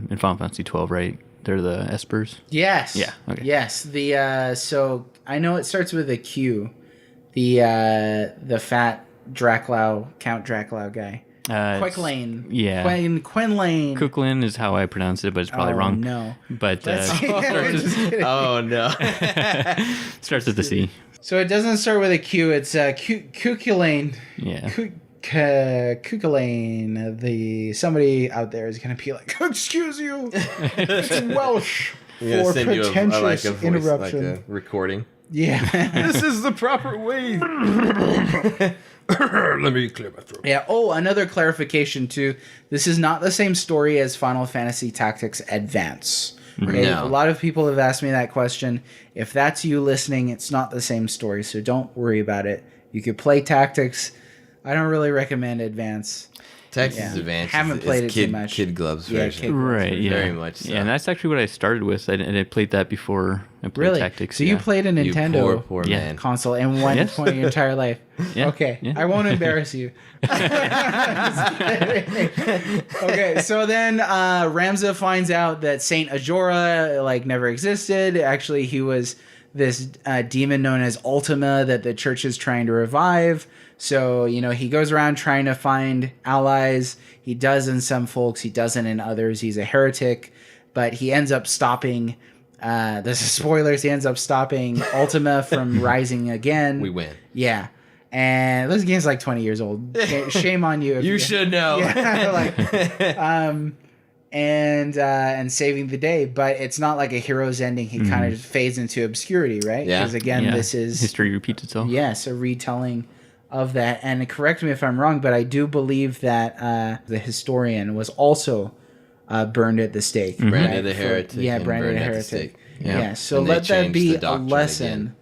in Final Fantasy 12, right? They're the Espers.
Yes.
Yeah, okay.
Yes. The so I know it starts with a Q. The fat Count Draclau guy. Quicklane.
Yeah.
Quinlane.
Cooklin is how I pronounce it, but it's probably wrong.
No.
But
Just kidding.
Oh no.
starts with the C.
So it doesn't start with a Q. It's Cuculane.
Yeah.
Cuculane. Somebody out there is gonna be like, "Excuse you, it's Welsh
Yeah,
for
send you
pretentious
a voice,
interruption."
like a recording.
Yeah.
This is the proper way. Let me clear my throat.
Yeah. Oh, another clarification too. This is not the same story as Final Fantasy Tactics Advance. Okay?
No.
A lot of people have asked me that question. If that's you listening, it's not the same story, so don't worry about it. You could play Tactics. I don't really recommend Advance.
Texas Advance.
Haven't played it
kid,
too much.
Kid gloves
Yeah,
version.
Kid Gloves
Right, yeah.
Very much so.
Yeah, and that's actually what I started with. I played that before I played
Really?
Tactics.
So
yeah.
you played a
You
Nintendo
poor
Yeah.
man.
console in one
Yes.
point of your entire life.
Yeah,
Okay.
yeah.
I won't embarrass you. Okay, so then Ramza finds out that Saint Ajora never existed. Actually, he was this demon known as Ultima that the church is trying to revive. So, he goes around trying to find allies. He does in some folks, he doesn't in others. He's a heretic, but he ends up stopping, this is spoilers, he ends up stopping Ultima from rising again.
We win.
Yeah. And this game's 20 years old. Shame on you. If
You should know.
Yeah, and saving the day, but it's not like a hero's ending. He kind of fades into obscurity, right?
Yeah.
Because again,
Yeah.
this is
history repeats itself.
yes, a retelling of that. And correct me if I'm wrong, but I do believe that the historian was also burned at the stake.
Branded a heretic.
Yeah,
and
branded a
burned at the
heretic.
stake.
Yeah. So
And they
let that
changed
be
the
a
doctrine
lesson.
again.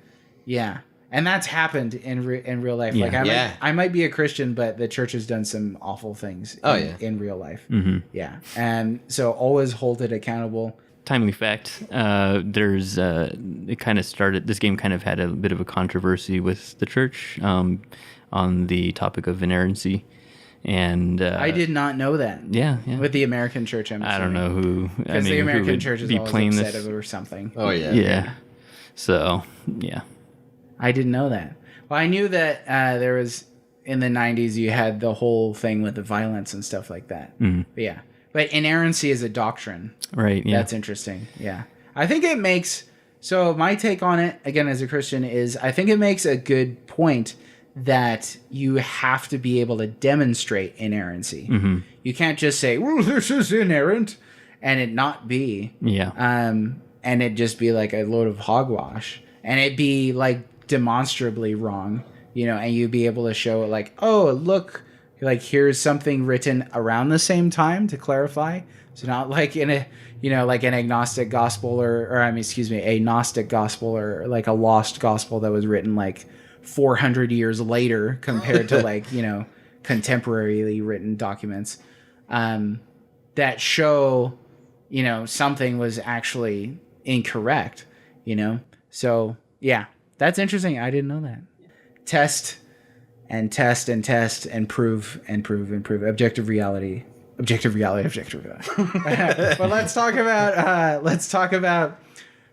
Yeah. And that's happened in real life.
Yeah.
I might be a Christian, but the church has done some awful things in real life.
Mm-hmm.
Yeah. And so always hold it accountable.
Timely fact, there's it kind of started, this game kind of had a bit of a controversy with the church on the topic of inerrancy. And
I did not know that.
Yeah.
With the American church, I'm
I don't know who.
Because the American church is always upset over something.
Oh yeah.
Yeah. So, yeah.
I didn't know that. Well, I knew that there was, in the 90s, you had the whole thing with the violence and stuff like that.
Mhm.
But yeah. But inerrancy is a doctrine.
Right. Yeah.
That's interesting. Yeah. I think it makes... So my take on it, again, as a Christian, is I think it makes a good point that you have to be able to demonstrate inerrancy.
Mm-hmm.
You can't just say, well, this is inerrant, and it not be.
Yeah.
And it just be like a load of hogwash. And it be demonstrably wrong, and you'd be able to show it oh, look, here's something written around the same time to clarify. So not in a, an agnostic gospel or a Gnostic gospel or a lost gospel that was written 400 years later compared to contemporarily written documents that show, something was actually incorrect, So yeah. That's interesting. I didn't know that. Test and test and test and prove and prove and prove. Objective reality. But let's talk about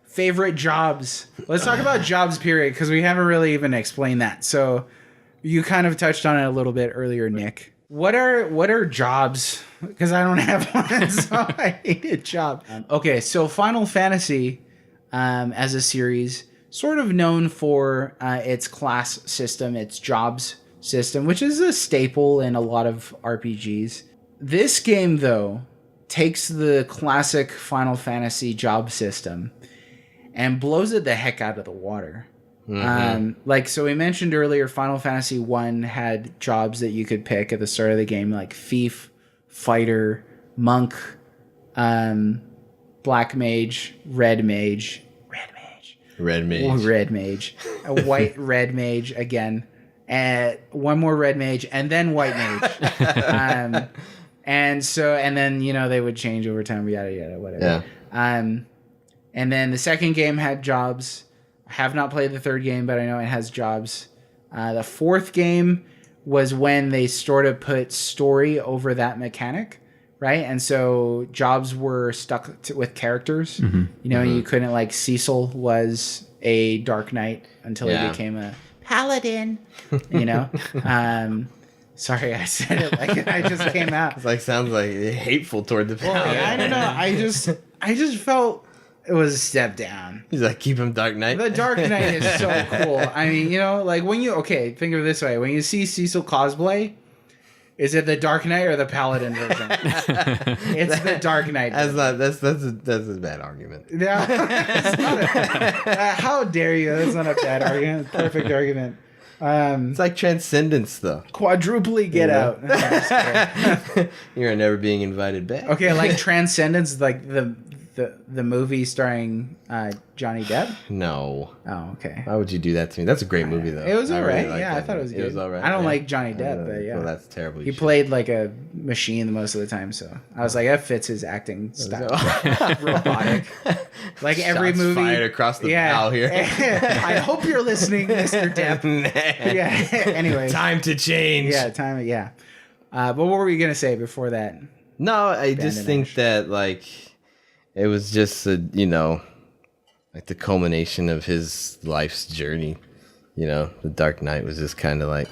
favorite jobs. Let's talk about jobs, period, because we haven't really even explained that. So you kind of touched on it a little bit earlier, Nick. What are jobs? Because I don't have one, so I need a job. Okay, so Final Fantasy as a series, sort of known for its class system, its jobs system, which is a staple in a lot of RPGs. This game, though, takes the classic Final Fantasy job system and blows it the heck out of the water. Mm-hmm. So we mentioned earlier, Final Fantasy 1 had jobs that you could pick at the start of the game, like Thief, Fighter, Monk, Black Mage, Red Mage, a white red mage again, and one more red mage, and then white mage. And then they would change over time, yada yada, whatever.
Yeah.
And then the second game had jobs. I have not played the third game, but I know it has jobs. The fourth game was when they sort of put story over that mechanic, right? And so jobs were stuck with characters. You know, you couldn't, like, Cecil was a Dark Knight until he became a paladin, you know? Sorry, I said it like I just came out.
It's like, sounds like hateful toward the paladin.
Well, I don't know. I just felt it was a step down.
He's like, keep him Dark Knight.
The Dark Knight is so cool. I mean, you know, like when you think of it this way: when you see Cecil cosplay, is it the Dark Knight or the Paladin version? It's the Dark Knight.
That's a bad argument.
Yeah, it's not how dare you? That's not a bad argument. Perfect argument.
It's like Transcendence, though.
Quadruply get out. No, I'm just kidding.
You're never being invited back.
Okay, like Transcendence, like the movie starring Johnny Depp?
No.
Oh, okay.
Why would you do that to me? That's a great movie, though.
It was
I
alright.
really liked
Yeah, I
that
thought it was
movie.
good.
It was alright.
I don't like Johnny Depp, but yeah.
Well, that's terrible.
He played like a machine most of the time, so I was like, that fits his acting style. Robotic. Like every
Shots
movie.
fired across the bow here.
I hope you're listening, Mr. Depp. Yeah. Anyway.
Time to change.
Yeah, time. Yeah. But what were we gonna say before that?
No, I just think that, like, it was just a, you know, like the culmination of his life's journey. You know, the Dark Knight was just kind of like,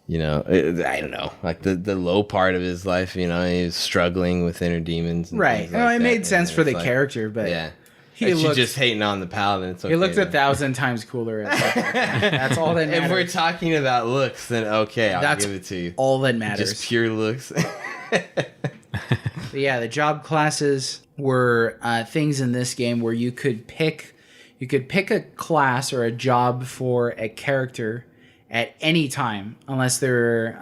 you know, I don't know, like the low part of his life. You know, he was struggling with inner demons. And
Right.
things
No,
like
it
that,
made sense for the
like,
character, but
yeah.
he
Like,
looked
she's just hating on the paladin. It's okay,
he looked
though.
1,000 times cooler. That's all that matters.
If we're talking about looks, then okay, I'll give it to you.
All that matters.
Just pure looks.
But yeah, the job classes were things in this game where you could pick a class or a job for a character at any time, unless they're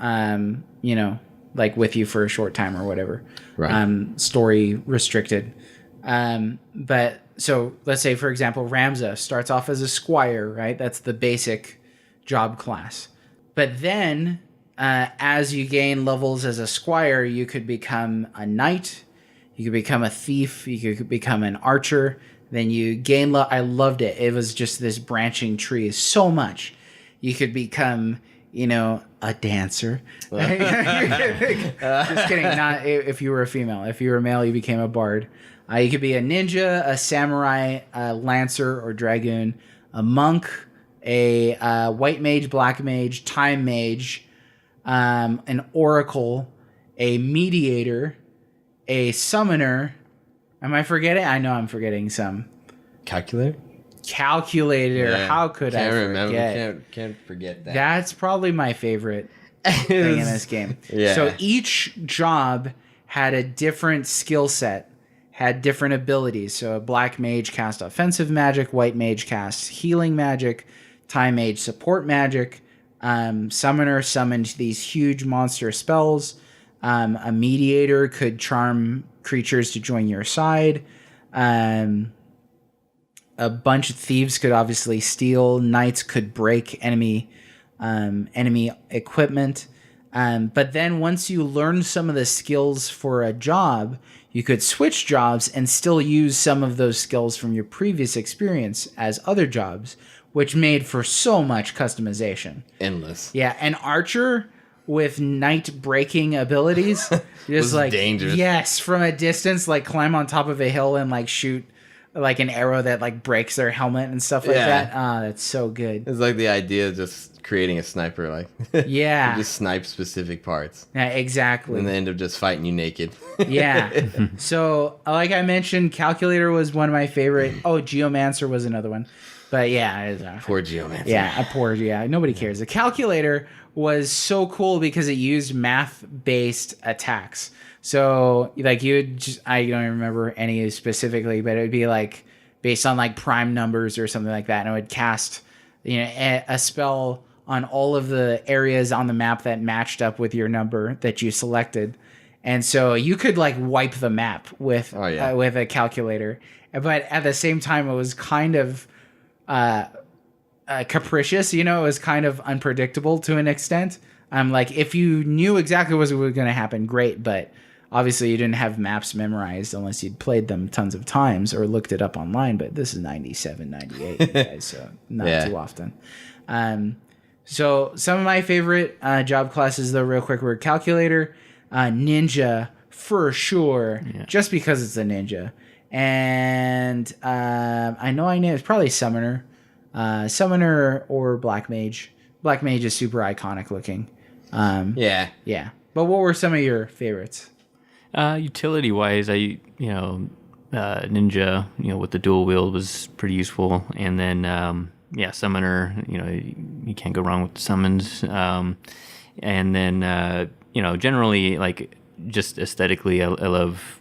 you know, like with you for a short time or whatever.
Right.
Story restricted. But so let's say, for example, Ramza starts off as a squire, right? That's the basic job class. But then as you gain levels as a squire, you could become a knight, you could become a thief, you could become an archer. Then you gain I loved it. It was just this branching tree so much. You could become, you know, a dancer. Just kidding. Not if you were a female. If you were a male, you became a bard. You could be a ninja, a samurai, a lancer or dragoon, a monk, a white mage, black mage, time mage, an oracle, a mediator, a summoner. Am I forgetting? I know I'm forgetting some.
Calculator?
Calculator.
Yeah,
How could I forget?
Remember. Can't forget that.
That's probably my favorite thing in this game.
Yeah.
So each job had a different skill set, had different abilities. So a black mage cast offensive magic, white mage casts healing magic, time mage support magic, summoner summoned these huge monster spells. A mediator could charm creatures to join your side. A bunch of thieves could obviously steal. Knights could break enemy equipment. But then once you learned some of the skills for a job, you could switch jobs and still use some of those skills from your previous experience as other jobs, which made for so much customization.
Endless.
Yeah, an archer with knight breaking abilities, just
was
like
dangerous.
Yes, from a distance, like climb on top of a hill and like shoot like an arrow that like breaks their helmet and stuff like that. Ah, that's so good.
It's like the idea of just creating a sniper, like
Yeah.
you just snipe specific parts,
Yeah, exactly.
and they end up just fighting you naked.
Yeah. So, like I mentioned, Calculator was one of my favorite. Oh, Geomancer was another one. But yeah,
Poor Geomancer.
Yeah, nobody cares. The Calculator was so cool because it used math-based attacks. So, like, you would just, I don't remember any specifically, but it would be like based on like prime numbers or something like that, and it would cast, you know, a spell on all of the areas on the map that matched up with your number that you selected. And so you could like wipe the map with with a calculator, but at the same time it was kind of capricious. You know, it was kind of unpredictable to an extent. Like if you knew exactly what was going to happen, great, but obviously you didn't have maps memorized unless you'd played them tons of times or looked it up online, but this is 97, 98, you guys, so not too often. So some of my favorite job classes, though, real quick, were calculator, ninja for sure, just because it's a ninja, and I know it's probably summoner, or black mage. Black mage is super iconic looking. Yeah. But what were some of your favorites?
Utility wise, ninja, with the dual wield was pretty useful, and then summoner, you can't go wrong with the summons, and then generally, like, just aesthetically, I love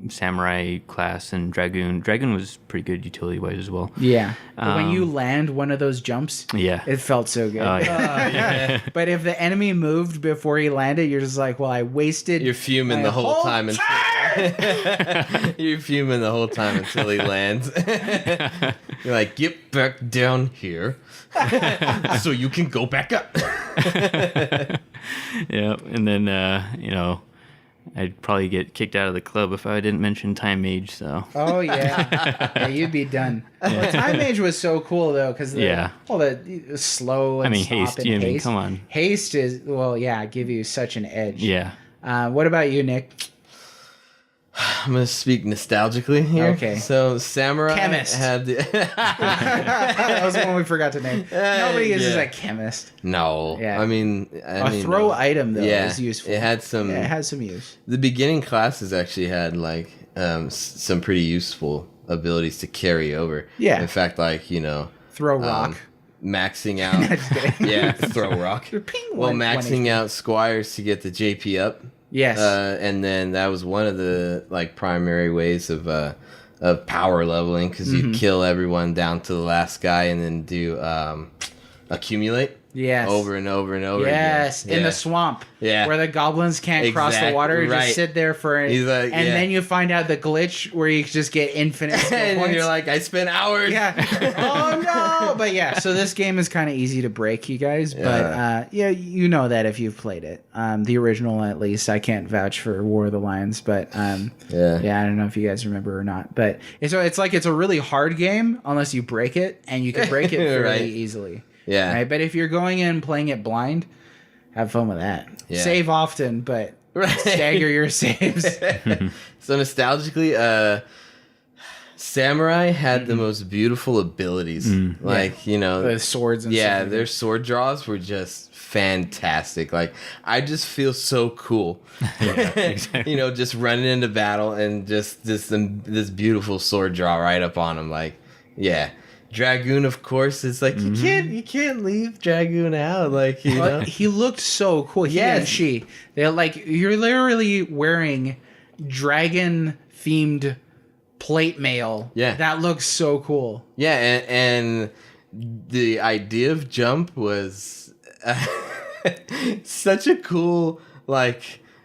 samurai class and dragoon. Dragoon was pretty good utility wise as well.
Yeah. But when you land one of those jumps, it felt so good. But if the enemy moved before he landed, you're just like, well, I wasted.
You're fuming the whole time until you're fuming the whole time until he lands. You're like, get back down here so you can go back up.
And then I'd probably get kicked out of the club if I didn't mention Time Mage. So.
Oh yeah, you'd be done. Well, Time Mage was so cool though, because the slow and
haste.
haste.
Come on.
Haste is give you such an edge.
Yeah.
What about you, Nick?
I'm gonna speak nostalgically here.
Okay.
So Samurai
Chemist.
had the.
That was the one we forgot to name. Nobody uses a chemist.
No.
Yeah.
I mean,
throw item though is useful.
It had some.
It has some use.
The beginning classes actually had like some pretty useful abilities to carry over.
Yeah.
In fact,
throw rock.
Maxing out. Throw rock. Maxing out squires to get the JP up.
Yes.
And then that was one of the primary ways of power leveling, because you kill everyone down to the last guy and then do accumulate.
Yes.
Over and over and over
again.
Yeah.
In the swamp.
Yeah.
Where the goblins can't cross the water. Just sit there for it. Then you find out the glitch where you just get infinite skill
and
points.
You're like, I spent hours.
Yeah. Oh no. But so this game is kind of easy to break, you guys. But you know that if you've played it. The original, at least. I can't vouch for War of the Lions, but I don't know if you guys remember or not. But it's a really hard game unless you break it, and you can break it fairly easily.
Yeah.
Right. But if you're going in playing it blind, have fun with that.
Yeah.
Save often, but stagger your saves.
So nostalgically, Samurai had the most beautiful abilities.
The swords and stuff.
Their sword draws were just fantastic. Like, I just feel so cool. Just running into battle and just this beautiful sword draw right up on him. Like, yeah. Dragoon, of course, is like you can't leave Dragoon out. Like,
he looked so cool. They're like, you're literally wearing dragon themed plate mail.
Yeah,
that looks so cool.
Yeah, and the idea of jump was such a cool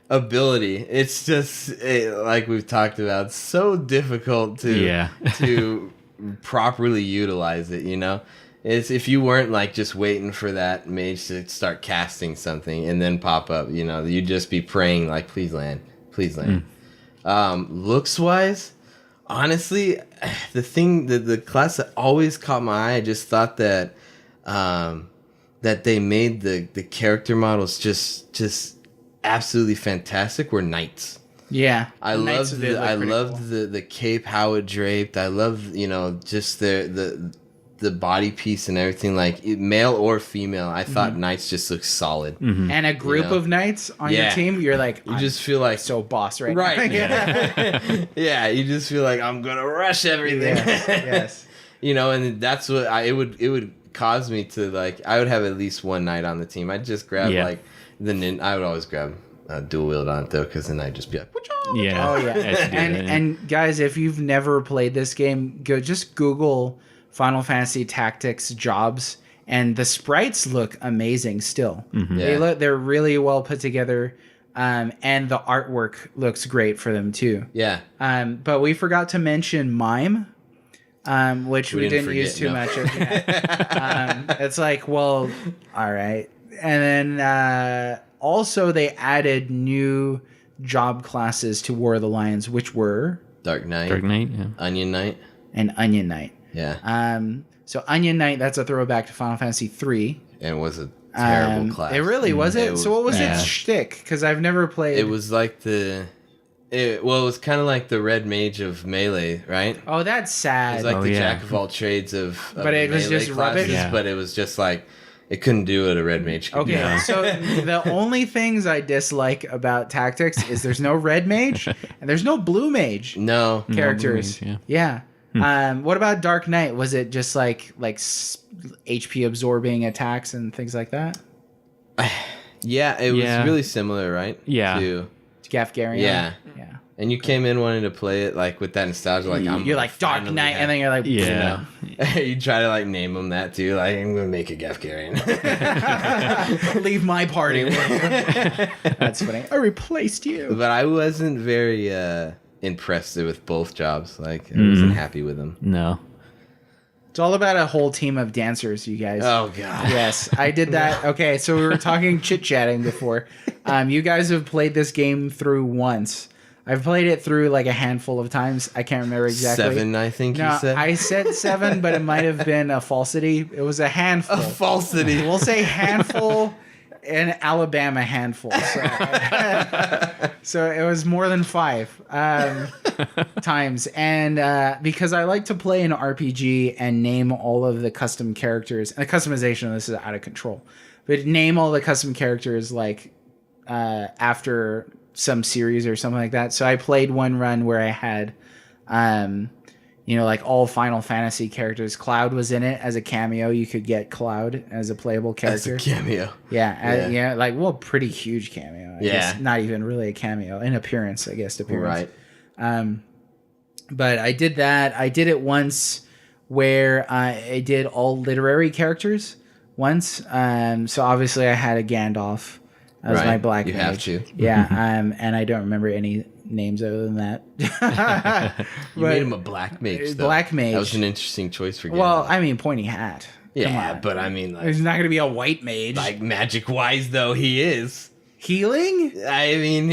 ability. It's just like we've talked about, so difficult to properly utilize it. It's if you weren't just waiting for that mage to start casting something and then pop up, you'd just be praying please land. Looks wise, honestly, the class that always caught my eye, I just thought that that they made the character models just absolutely fantastic, were knights.
Yeah,
I loved the cape, how it draped. I loved just the body piece and everything, male or female. I thought knights just looked solid.
And a group of knights on your team, you're like,
you just feel like
so boss now.
Yeah, you just feel like I'm gonna rush everything.
Yes.
And that's what it would cause me to I would have at least one knight on the team. I'd just grab I would always grab dual wield on it though, because then I'd just be like,
yeah.
Oh yeah. and guys, if you've never played this game, just Google Final Fantasy Tactics jobs, and the sprites look amazing still. They're really well put together, and the artwork looks great for them too.
Yeah.
But we forgot to mention Mime, which we didn't use too much of. It's all right. And then also they added new job classes to War of the Lions, which were
Dark Knight,
Yeah.
Onion Knight.
and Onion Knight.
Yeah.
So Onion Knight, that's a throwback to Final Fantasy 3.
And it was a terrible class.
It really was it?
It
So what was
was
its
bad.
shtick? Because I've never played.
It was like it was kind of like the Red Mage of Melee, right?
Oh, that's
It
sad.
was like the
yeah.
jack of all trades of
But it was
melee
just
classes,
rubbish?
Yeah.
But it was just like it couldn't do what a Red Mage could
Okay,
do.
so the only things I dislike about Tactics is there's no Red Mage and there's no Blue Mage
No.
characters.
Blue Mage,
yeah. What about Dark Knight? Was it just like HP absorbing attacks and things like that?
Yeah, it
Yeah.
was really similar, right?
Yeah.
To,
Gafgarian?
Yeah.
Yeah.
and you came in wanting to play it like with that nostalgia, like
You're like Dark
finally
Knight, and then you're like,
Yeah.
you try to like name them that too. Like I'm gonna make a Gafgarian.
leave my party. That's funny. I replaced you.
But I wasn't very impressed with both jobs. Like I wasn't happy with them.
No.
It's all about a whole team of dancers, you guys.
Oh god.
Yes, I did that. Okay, so we were talking chit-chatting before. You guys have played this game through once. I've played it through like a handful of times. I can't remember exactly.
7, I think
No,
you said.
I said 7, but it might have been a falsity. It was a handful.
A falsity.
We'll say handful and Alabama handful. So it was more than 5 times. And because I like to play an RPG and name all of the custom characters, and the customization of this is out of control, but name all the custom characters like after some series or something like that. So I played one run where I had like all Final Fantasy characters. Cloud was in it as a cameo. You could get Cloud as a playable
That's
character.
a cameo.
Yeah, pretty huge cameo. I guess.
Yeah.
Not even really a cameo. An appearance, I guess.
Right.
But I did that. I did it once where I did all literary characters once. So obviously I had a Gandalf as
Right.
my black
You
mage.
have to.
Yeah, and I don't remember any names other than that.
You made him a black mage. Though.
Black mage.
That was an interesting choice for Gandalf.
Well, I mean, pointy hat. Come
yeah,
on.
but I mean,
He's
like,
not going to be a white mage.
magic wise though, he is.
Healing?
I mean,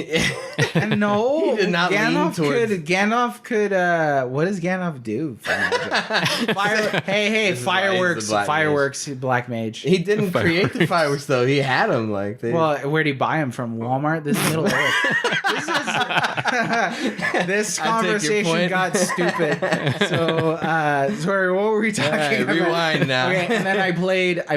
No,
He did not lean
Gandalf could. What does Gandalf do? For magic?
This is why he's
Fireworks,
the black
fireworks, black mage.
he didn't create the fireworks though. He had them like they.
Well, where'd he buy them from? Walmart. This is Middle Earth. This conversation
point.
got stupid. So, sorry, what were we talking
right,
about?
rewind now.
Okay, and then I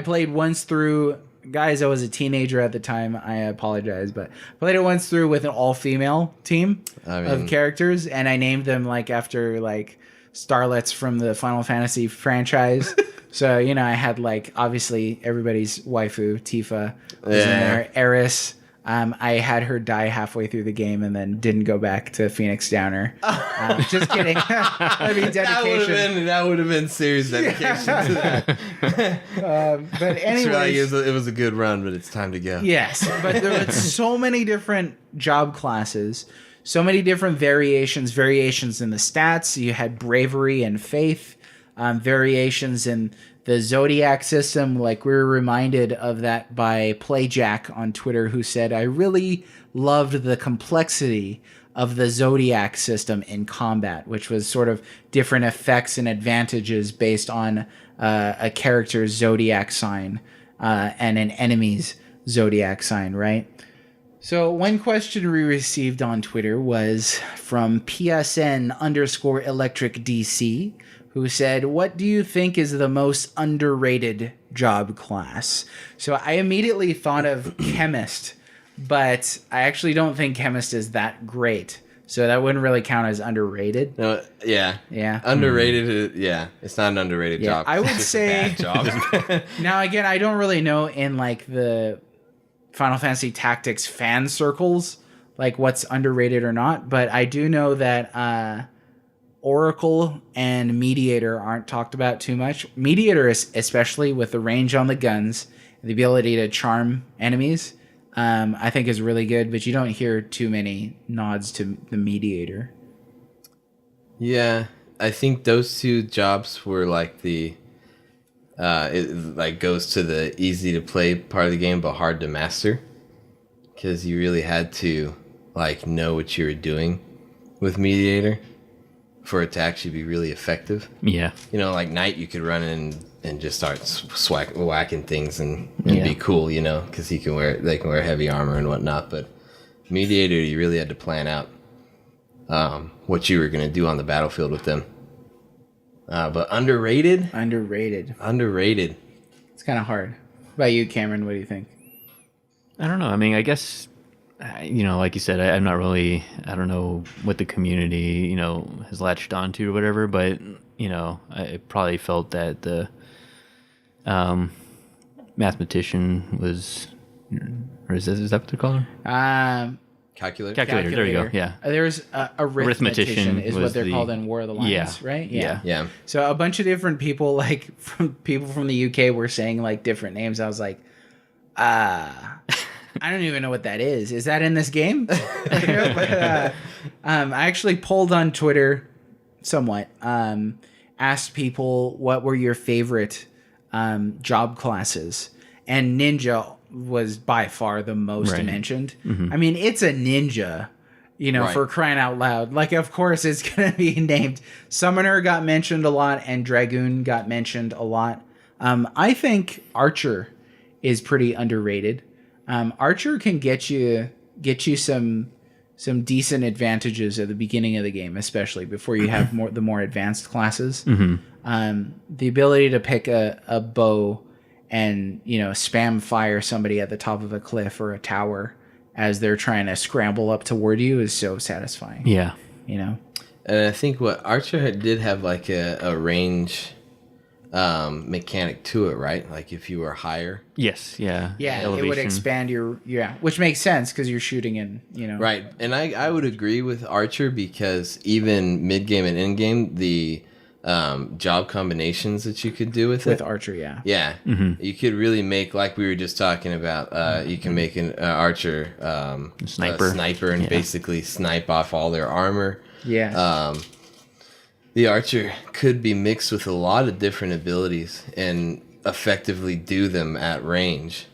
played once through. Guys, I was a teenager at the time. I apologize, but I played it once through with an all-female team of characters, and I named them like after like starlets from the Final Fantasy franchise. So I had like obviously everybody's waifu, Tifa, was in there. Eris. I had her die halfway through the game and then didn't go back to Phoenix Downer. Just kidding. That'd be dedication.
That would have been serious dedication to that.
But anyways,
it was a good run, but it's time to go.
yes, but there were so many different job classes, so many different variations in the stats. You had bravery and faith, variations in the Zodiac system. Like we were reminded of that by Playjack on Twitter, who said, I really loved the complexity of the Zodiac system in combat, which was sort of different effects and advantages based on a character's Zodiac sign and an enemy's Zodiac sign, right? So one question we received on Twitter was from PSN_ElectricDC, who said, what do you think is the most underrated job class? So I immediately thought of chemist, but I actually don't think chemist is that great. So that wouldn't really count as underrated.
No, yeah.
Yeah.
Underrated. Yeah, it's not an underrated
Yeah,
job.
I would
It's just
say-
a bad job.
Now, again, I don't really know in like the Final Fantasy Tactics fan circles, like what's underrated or not, but I do know that Oracle and Mediator aren't talked about too much. Mediator, is, especially with the range on the guns, and the ability to charm enemies, I think is really good, but you don't hear too many nods to the Mediator.
Yeah, I think those two jobs were like it like goes to the easy to play part of the game, but hard to master, because you really had to like know what you're doing with mediator for it to actually be really effective.
Yeah.
You know, like knight, you could run in and just start whacking things and be cool, you know, because they can wear heavy armor and whatnot. But mediator, you really had to plan out what you were going to do on the battlefield with them. But underrated.
It's kind of hard. What about you, Cameron? What do you think?
I don't know. I mean, I guess, like you said, I'm not really, I don't know what the community, has latched onto or whatever, but, I probably felt that the mathematician was, or is that what they're called?
Calculator.
There you go. Yeah.
There's a arithmetician is what they're called in War of the Lions, right?
Yeah.
So a bunch of different people, like from the UK, were saying like different names. I was like, I don't even know what that is. Is that in this game? I actually polled on Twitter somewhat, asked people what were your favorite job classes, and ninja was by far the most mentioned. Mm-hmm. I mean, it's a ninja, for crying out loud. Like, of course, it's going to be named. Summoner got mentioned a lot, and Dragoon got mentioned a lot. I think Archer is pretty underrated. Archer can get you some decent advantages at the beginning of the game, especially before you have the more advanced classes. Mm-hmm. The ability to pick a bow and spam fire somebody at the top of a cliff or a tower as they're trying to scramble up toward you is so satisfying.
Yeah.
And I think what Archer did have like a range mechanic to it, right? Like if you were higher.
Yes. Yeah.
Yeah.
Elevation.
It would expand which makes sense because you're shooting in,
Right. And I would agree with Archer because even mid game and end game, the job combinations that you could do with
Archer, yeah.
Mm-hmm. You could really make, like we were just talking about, you can make an Archer sniper and basically snipe off all their armor.
Yeah.
The Archer could be mixed with a lot of different abilities and effectively do them at range,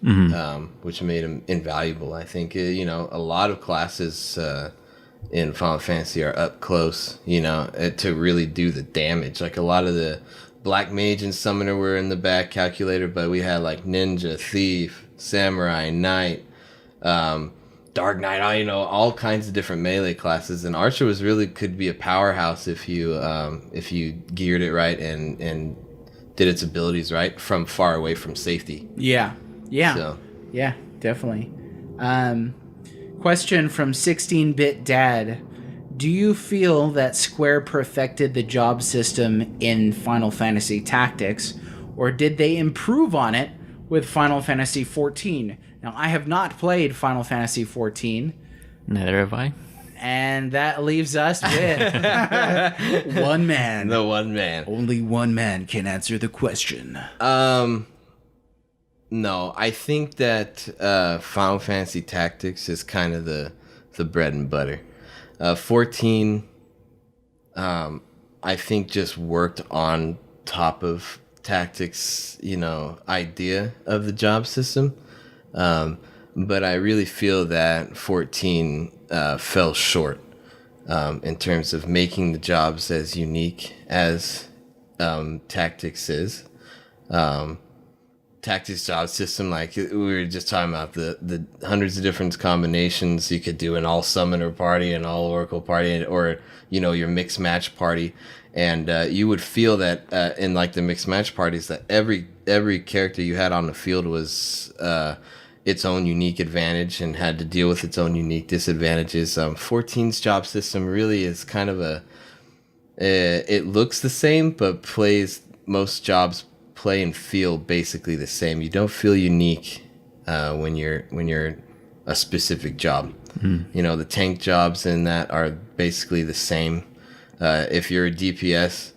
which made him invaluable. I think, a lot of classes in Final Fantasy are up close, to really do the damage. Like a lot of the Black Mage and Summoner were in the back calculator, but we had like Ninja, Thief, Samurai, Knight, Dark Knight, all kinds of different melee classes. And Archer could be a powerhouse if you geared it right and did its abilities right from far away from safety.
Yeah.
So.
Yeah, definitely. Question from 16-Bit Dad. Do you feel that Square perfected the job system in Final Fantasy Tactics, or did they improve on it with Final Fantasy XIV? Now, I have not played Final Fantasy XIV.
Neither have I.
And that leaves us with one man.
The one man.
Only one man can answer the question.
No, I think that Final Fantasy Tactics is kind of the bread and butter. 14, I think just worked on top of Tactics, idea of the job system. But I really feel that 14 fell short in terms of making the jobs as unique as Tactics is. Tactics job system, like we were just talking about the hundreds of different combinations you could do in all summoner party and all oracle party, or your mixed match party, and you would feel that in like the mixed match parties that every character you had on the field was its own unique advantage and had to deal with its own unique disadvantages. 14's job system really is kind of it looks the same, but most jobs play and feel basically the same. You don't feel unique when you're a specific job. Mm. The tank jobs in that are basically the same. If you're a DPS,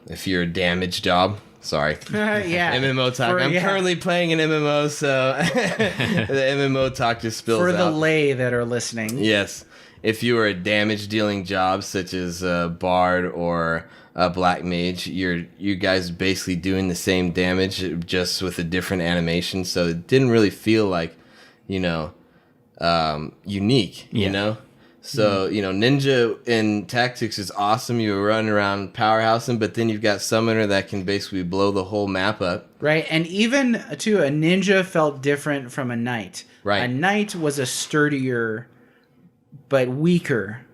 if you're a damage job, sorry.
Yeah.
MMO talk. I'm currently playing an MMO, so the MMO talk just spills out.
For the lay that are listening.
Yes. If you are a damage dealing job such as Bard or Black Mage, you guys basically doing the same damage just with a different animation. So it didn't really feel like, unique, you know? So, ninja in tactics is awesome. You run around powerhousing, but then you've got summoner that can basically blow the whole map up.
Right, and even, too, a ninja felt different from a knight.
Right.
A knight was a sturdier but weaker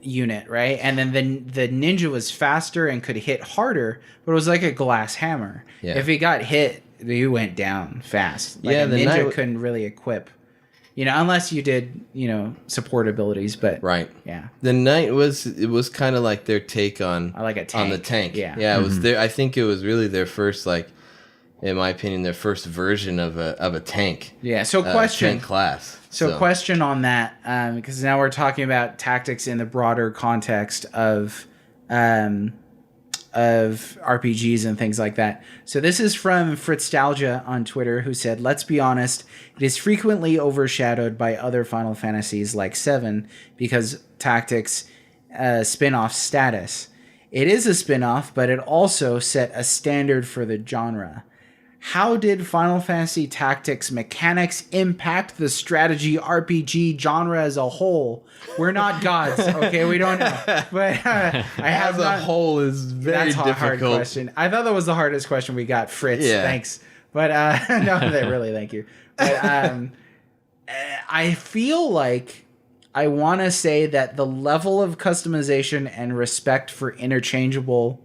unit, right? And then the ninja was faster and could hit harder, but it was like a glass hammer.
Yeah.
If he got hit, he went down fast. Like a
the
ninja
knight
couldn't really equip. Unless you did, support abilities, but
Right.
yeah.
The knight was kind of like their take on
I like a tank.
on the tank.
Yeah.
It was their. I think it was really their first, like, in my opinion, their first version of a tank.
Yeah. So question.
Tank class.
So question on that, because now we're talking about tactics in the broader context of RPGs and things like that. So this is from Fritzstalgia on Twitter, who said, "Let's be honest, it is frequently overshadowed by other Final Fantasies like 7 because tactics spin-off status. It is a spin-off, but it also set a standard for the genre. How did Final Fantasy Tactics mechanics impact the strategy RPG genre as a whole? We're not gods, okay? We don't know. But I have
as a whole is very
that's a
difficult.
hard question. I thought that was the hardest question we got, Fritz.
Yeah.
Thanks. But no, really, thank you. But I feel like I want to say that the level of customization and respect for interchangeable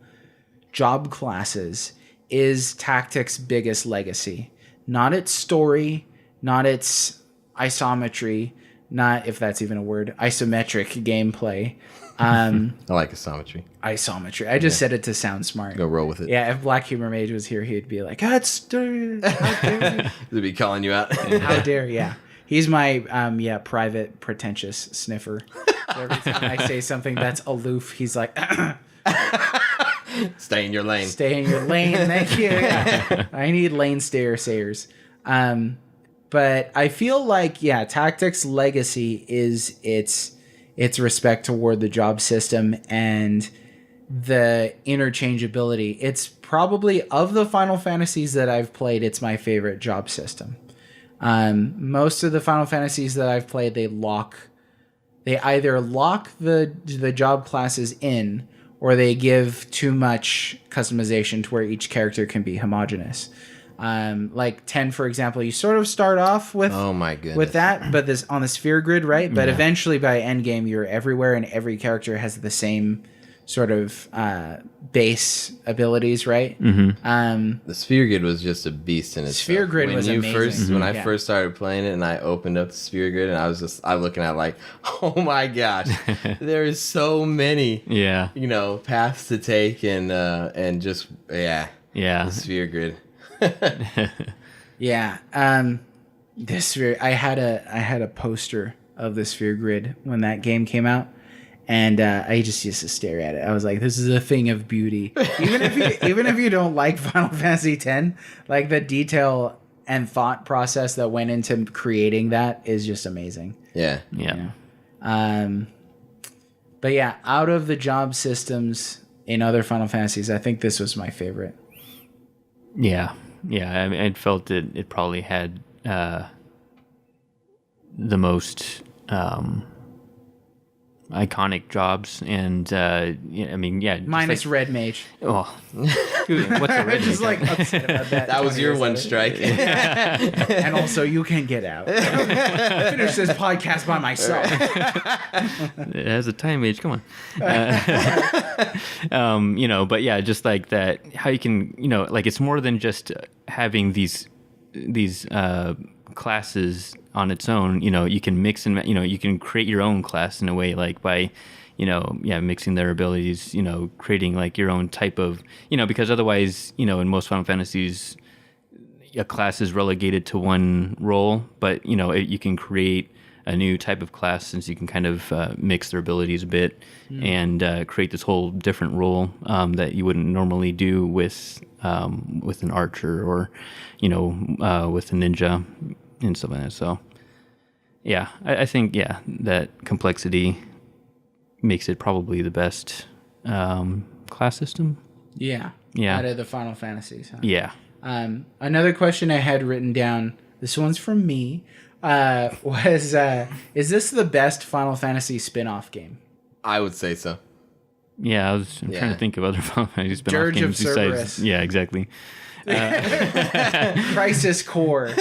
job classes is Tactics' biggest legacy. Not its story, not its isometry, not, if that's even a word, isometric gameplay.
I like isometry.
Isometry. I just said it to sound smart.
Go roll with it.
Yeah, if Black Humor Mage was here, he'd be like, how dare
They'd be calling you out.
how dare, yeah. He's my, private, pretentious sniffer. So every time I say something that's aloof, he's like,
Stay in your lane.
stay in your lane, thank you. Yeah. I need lane sayers. But I feel like, Tactics' legacy is its respect toward the job system and the interchangeability. It's probably, of the Final Fantasies that I've played, it's my favorite job system. Most of the Final Fantasies that I've played, they either lock the job classes in, or they give too much customization to where each character can be homogenous. Like 10, for example, you sort of start off with
Oh my goodness.
with that, but this on the sphere grid, right? But eventually by end game, you're everywhere, and every character has the same sort of base abilities, right?
The sphere grid was just a beast in itself.
Sphere grid was amazing.
When I first started playing it and I opened up the sphere grid and I'm looking at like, oh my gosh, there is so many,
Yeah.
paths to take and just,
Yeah.
the sphere grid.
Yeah. This sphere, I had a poster of the sphere grid when that game came out. And I just used to stare at it. I was like, "This is a thing of beauty." Even if you don't like Final Fantasy X, like the detail and thought process that went into creating that is just amazing.
Yeah.
Yeah.
But yeah, out of the job systems in other Final Fantasies, I think this was my favorite.
Yeah. Yeah. I mean, I felt it probably had the most iconic jobs, and
Minus Red Mage.
Oh, what's the red?
Just like upset about that.
That was your one strike.
And also, you can get out. I finished this podcast by myself.
It has a time age. Come on. But yeah, just like that, how you can, like it's more than just having these classes on its own. You can mix and you can create your own class in a way, like by mixing their abilities, creating like your own type of, because otherwise, in most Final Fantasies, a class is relegated to one role, but you can create a new type of class, since you can kind of mix their abilities a bit and create this whole different role that you wouldn't normally do with an archer or with a ninja and stuff like that. So yeah, I think that complexity makes it probably the best class system.
Yeah.
Yeah.
Out of the Final Fantasies. Huh?
Yeah.
Another question I had written down This one's from me. Is this the best Final Fantasy spin-off game?
I would say so.
Yeah, I'm trying to think of other Final Fantasy spin-off
Dirge of
games besides.
Cerberus.
Yeah, exactly.
Crisis Core.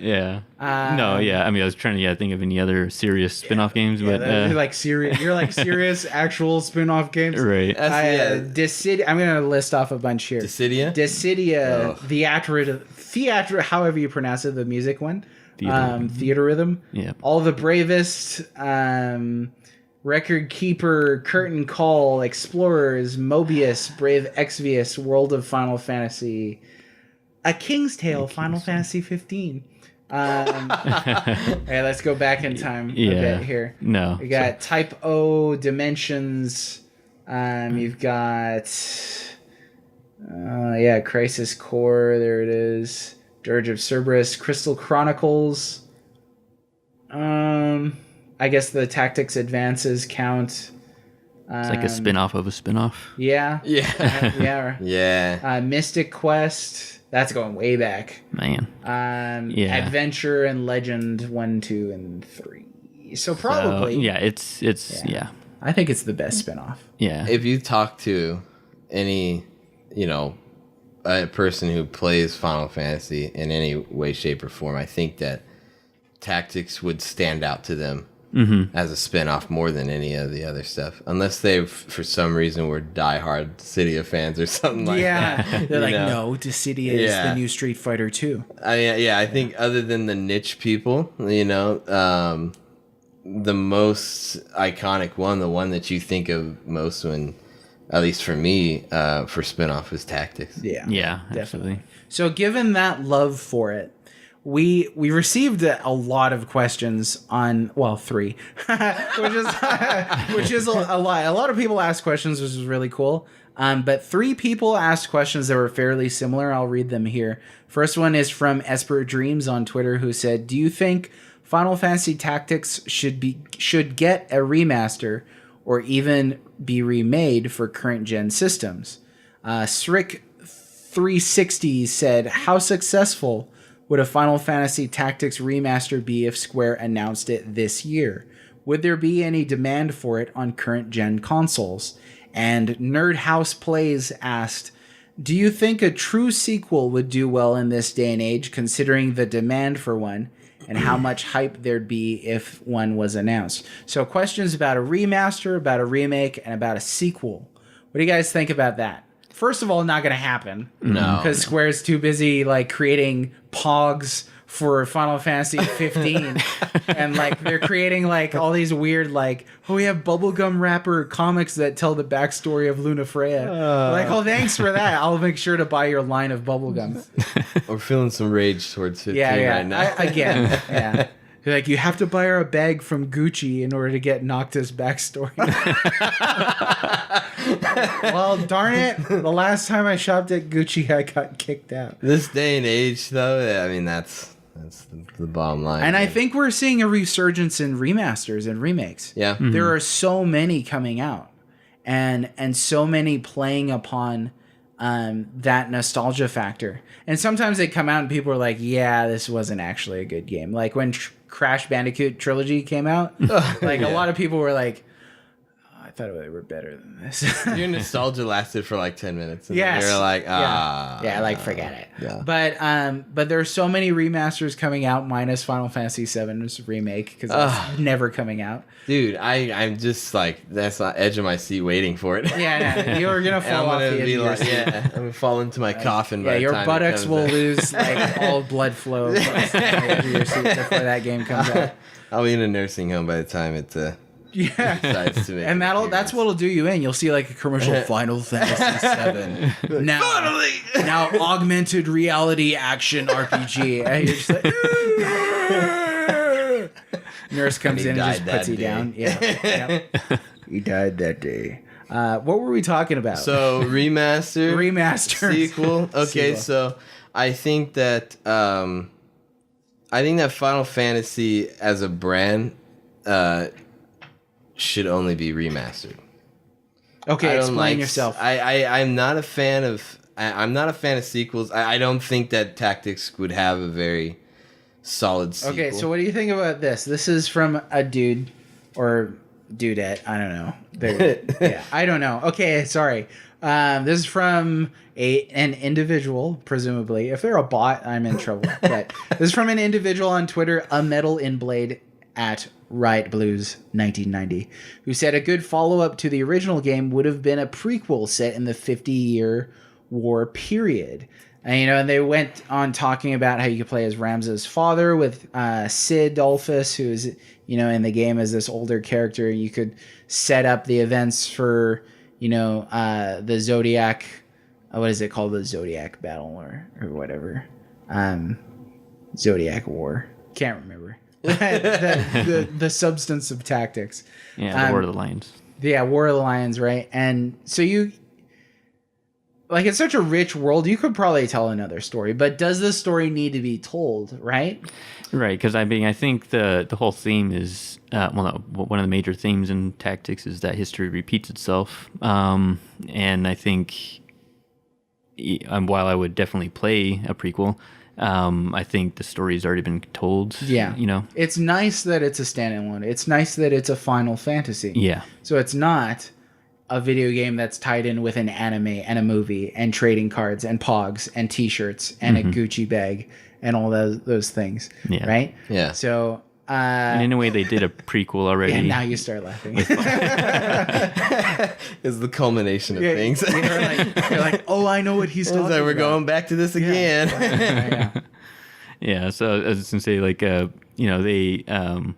Yeah. No, yeah. I mean, I was trying to think of any other serious spin-off games, but
You're like serious actual spin-off games.
right.
Dissidia. I'm gonna list off a bunch here.
Dissidia?
Dissidia, Theatre, however you pronounce it, the music one. Theater Rhythm.
Yeah.
All the Bravest, Record Keeper, Curtain Call, Explorers, Mobius, Brave Exvius, World of Final Fantasy, A King's Tale, Final Fantasy 15. All right, let's go back in time a bit here.
No.
We got Type O, Dimensions. You've got Crisis Core. There it is. Dirge of Cerberus, Crystal Chronicles. I guess the Tactics Advances count.
It's like a spin-off of a spin-off.
Yeah.
Yeah. Yeah.
Mystic Quest. That's going way back.
Man.
Adventure and Legend 1, 2, and 3. So probably.
It's
I think it's the best spin-off.
Yeah.
If you talk to any, a person who plays Final Fantasy in any way, shape, or form, I think that Tactics would stand out to them as a spin-off more than any of the other stuff. Unless they, for some reason, were diehard Dissidia fans or something like that.
They're like, no, Dissidia is the new Street Fighter 2.
I think other than the niche people, the most iconic one, the one that you think of most when, at least for me, for spin-off is Tactics.
Yeah, definitely.
So given that love for it, we received a lot of questions on, 3, which is a lot. A lot of people asked questions, which is really cool. But 3 people asked questions that were fairly similar. I'll read them here. First one is from Esper Dreams on Twitter, who said, "Do you think Final Fantasy Tactics should get a remaster or even be remade for current gen systems?" Srick 360 said, "How successful would a Final Fantasy Tactics remaster be if Square announced it this year? Would there be any demand for it on current gen consoles?" And Nerd House Plays asked, "Do you think a true sequel would do well in this day and age, considering the demand for one, and how much hype there'd be if one was announced?" So questions about a remaster, about a remake, and about a sequel. What do you guys think about that? First of all, not going to happen.
No.
Because Square's too busy creating pogs for Final Fantasy 15. And they're creating all these weird we have bubblegum wrapper comics that tell the backstory of Luna Freya. Thanks for that. I'll make sure to buy your line of bubblegum.
We're feeling some rage towards 15 right now.
Yeah. You're you have to buy her a bag from Gucci in order to get Noctis' backstory. Well, darn it. The last time I shopped at Gucci, I got kicked out.
This day and age, though, I mean, that's the bottom line.
And I think we're seeing a resurgence in remasters and remakes.
Yeah.
Mm-hmm. There are so many coming out. And so many playing upon that nostalgia factor. And sometimes they come out and people are like, yeah, this wasn't actually a good game. Like when Crash Bandicoot Trilogy came out, a lot of people were like, I thought they were better than this.
Your nostalgia lasted for 10 minutes. And
Yes.
you're like,
forget it.
Yeah.
But there are so many remasters coming out, minus Final Fantasy VII's remake, because it's never coming out.
Dude, I'm just that's the edge of my seat waiting for it.
Yeah, you're gonna fall off the edge of your seat.
I'm gonna fall into my coffin.
Yeah,
by the
your
time
buttocks
it
will
comes out.
lose all blood flow across the edge of your seat before that game comes out.
I'll be in a nursing home by the time it
Yeah.
decides to make.
And that's what'll do you in. You'll see a commercial Final Fantasy VII. Now augmented reality action RPG. And you're just nurse comes in and just puts you down. Yeah. He died that day. What were we talking about?
So remaster, sequel. Okay,
Sequel.
so I think that Final Fantasy as a brand should only be remastered.
Okay, explain yourself.
I'm not a fan of. I'm not a fan of sequels. I don't think that Tactics would have a very solid sequel.
Okay, so what do you think about this? This is from a dude or dudette. I don't know. Yeah, I don't know. Okay, sorry. This is from an individual, presumably. If they're a bot, I'm in trouble. But this is from an individual on Twitter, a metal in blade at Riot Blues 1990, who said a good follow-up to the original game would have been a prequel set in the 50-year war period. And they went on talking about how you could play as Ramza's father with Sid Dolphus, who is, in the game as this older character. You could set up the events for, the Zodiac. What is it called? The Zodiac battle or whatever. Zodiac War. Can't remember. the substance of tactics.
Yeah, the War of the Lions.
Yeah, War of the Lions, right? And so it's such a rich world, you could probably tell another story, but does the story need to be told, right?
Right, because I think the whole theme is, one of the major themes in tactics is that history repeats itself. And I think while I would definitely play a prequel, I think the story's already been told.
Yeah. It's nice that it's a standalone. It's nice that it's a Final Fantasy.
Yeah.
So it's not a video game that's tied in with an anime and a movie and trading cards and pogs and t-shirts and a Gucci bag and all those things. Yeah. Right?
Yeah.
So
and in a way they did a prequel already.
And now you start laughing.
It's the culmination of things.
You're like, oh, I know what he's talking about.
We're going back to this again.
Yeah, so I was going to say, they,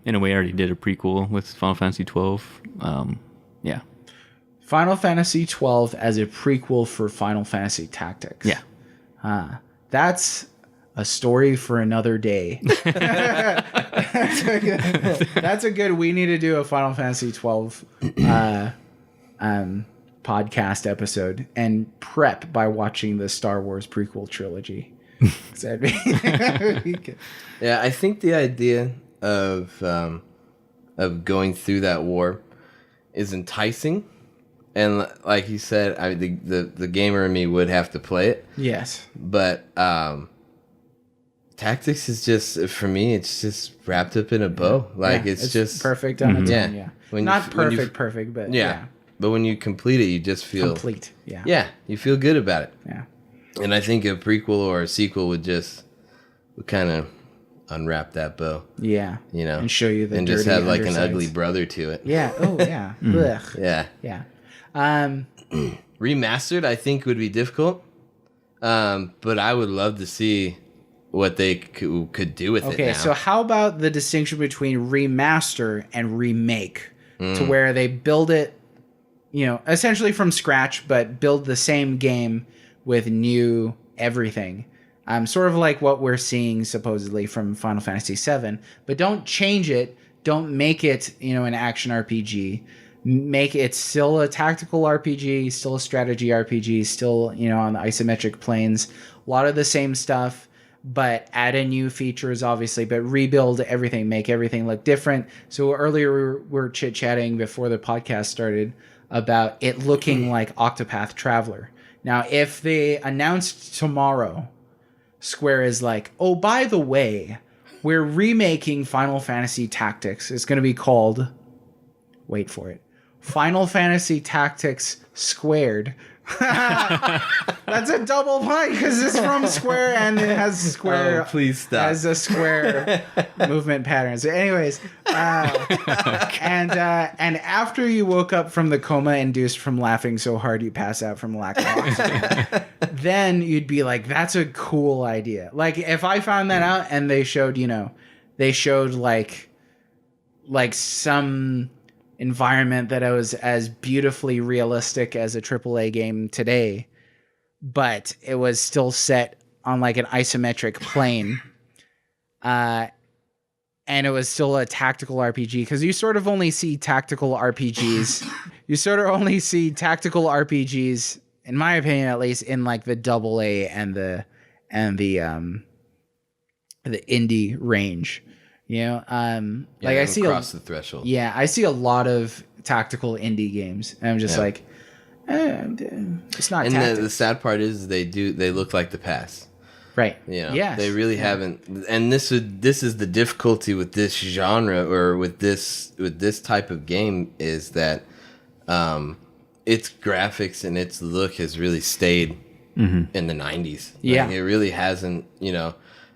in a way, already did a prequel with Final Fantasy 12. Yeah.
Final Fantasy 12 as a prequel for Final Fantasy Tactics.
Yeah.
That's a story for another day. That's a good. We need to do a Final Fantasy 12 podcast episode and prep by watching the Star Wars prequel trilogy.
Yeah, I think the idea of going through that war is enticing, and like you said, the gamer in me would have to play it.
Yes,
but Tactics is just, for me, it's just wrapped up in a bow. It's just
perfect on its own. Yeah,
Not
perfect, but yeah.
But when you complete it, you just feel
complete. Yeah,
yeah, you feel good about it.
Yeah,
and I think a prequel or a sequel would kind of unwrap that bow.
Yeah,
and
show you the
and
dirty
just have like
undersides.
an ugly brother to it.
Yeah. Oh yeah. Ugh.
Yeah. Remastered, I think, would be difficult. But I would love to see what they could do with it now.
Okay, so how about the distinction between remaster and remake, to where they build it, essentially from scratch, but build the same game with new everything. Sort of like what we're seeing supposedly from Final Fantasy VII, but don't change it. Don't make it, an action RPG. Make it still a tactical RPG, still a strategy RPG, still, on the isometric planes. A lot of the same stuff, but add in new features, obviously, but rebuild everything, make everything look different. So earlier we were chit-chatting before the podcast started about it looking like Octopath Traveler. Now, if they announced tomorrow, Square is like, oh, by the way, we're remaking Final Fantasy Tactics. It's going to be called, wait for it, Final Fantasy Tactics Squared. That's a double point because it's from Square and it has Square.
Oh, please stop.
Has a Square movement pattern. So, anyways, and after you woke up from the coma induced from laughing so hard you pass out from lack of oxygen, then you'd be like, "That's a cool idea." Like if I found that out and they showed, like some environment that was as beautifully realistic as a AAA game today, but it was still set on like an isometric plane, and it was still a tactical RPG, because you sort of only see tactical RPGs. In my opinion, at least, in like the AA and the indie range. I see
across the threshold.
Yeah, I see a lot of tactical indie games, and I'm just like, it's not.
And
tactics.
the sad part is they look like the past.
Right.
You know,
Yes.
they really haven't, and this is the difficulty with this genre or with this type of game is that its graphics and its look has really stayed in the 90s.
Yeah.
Like, it really hasn't. You know,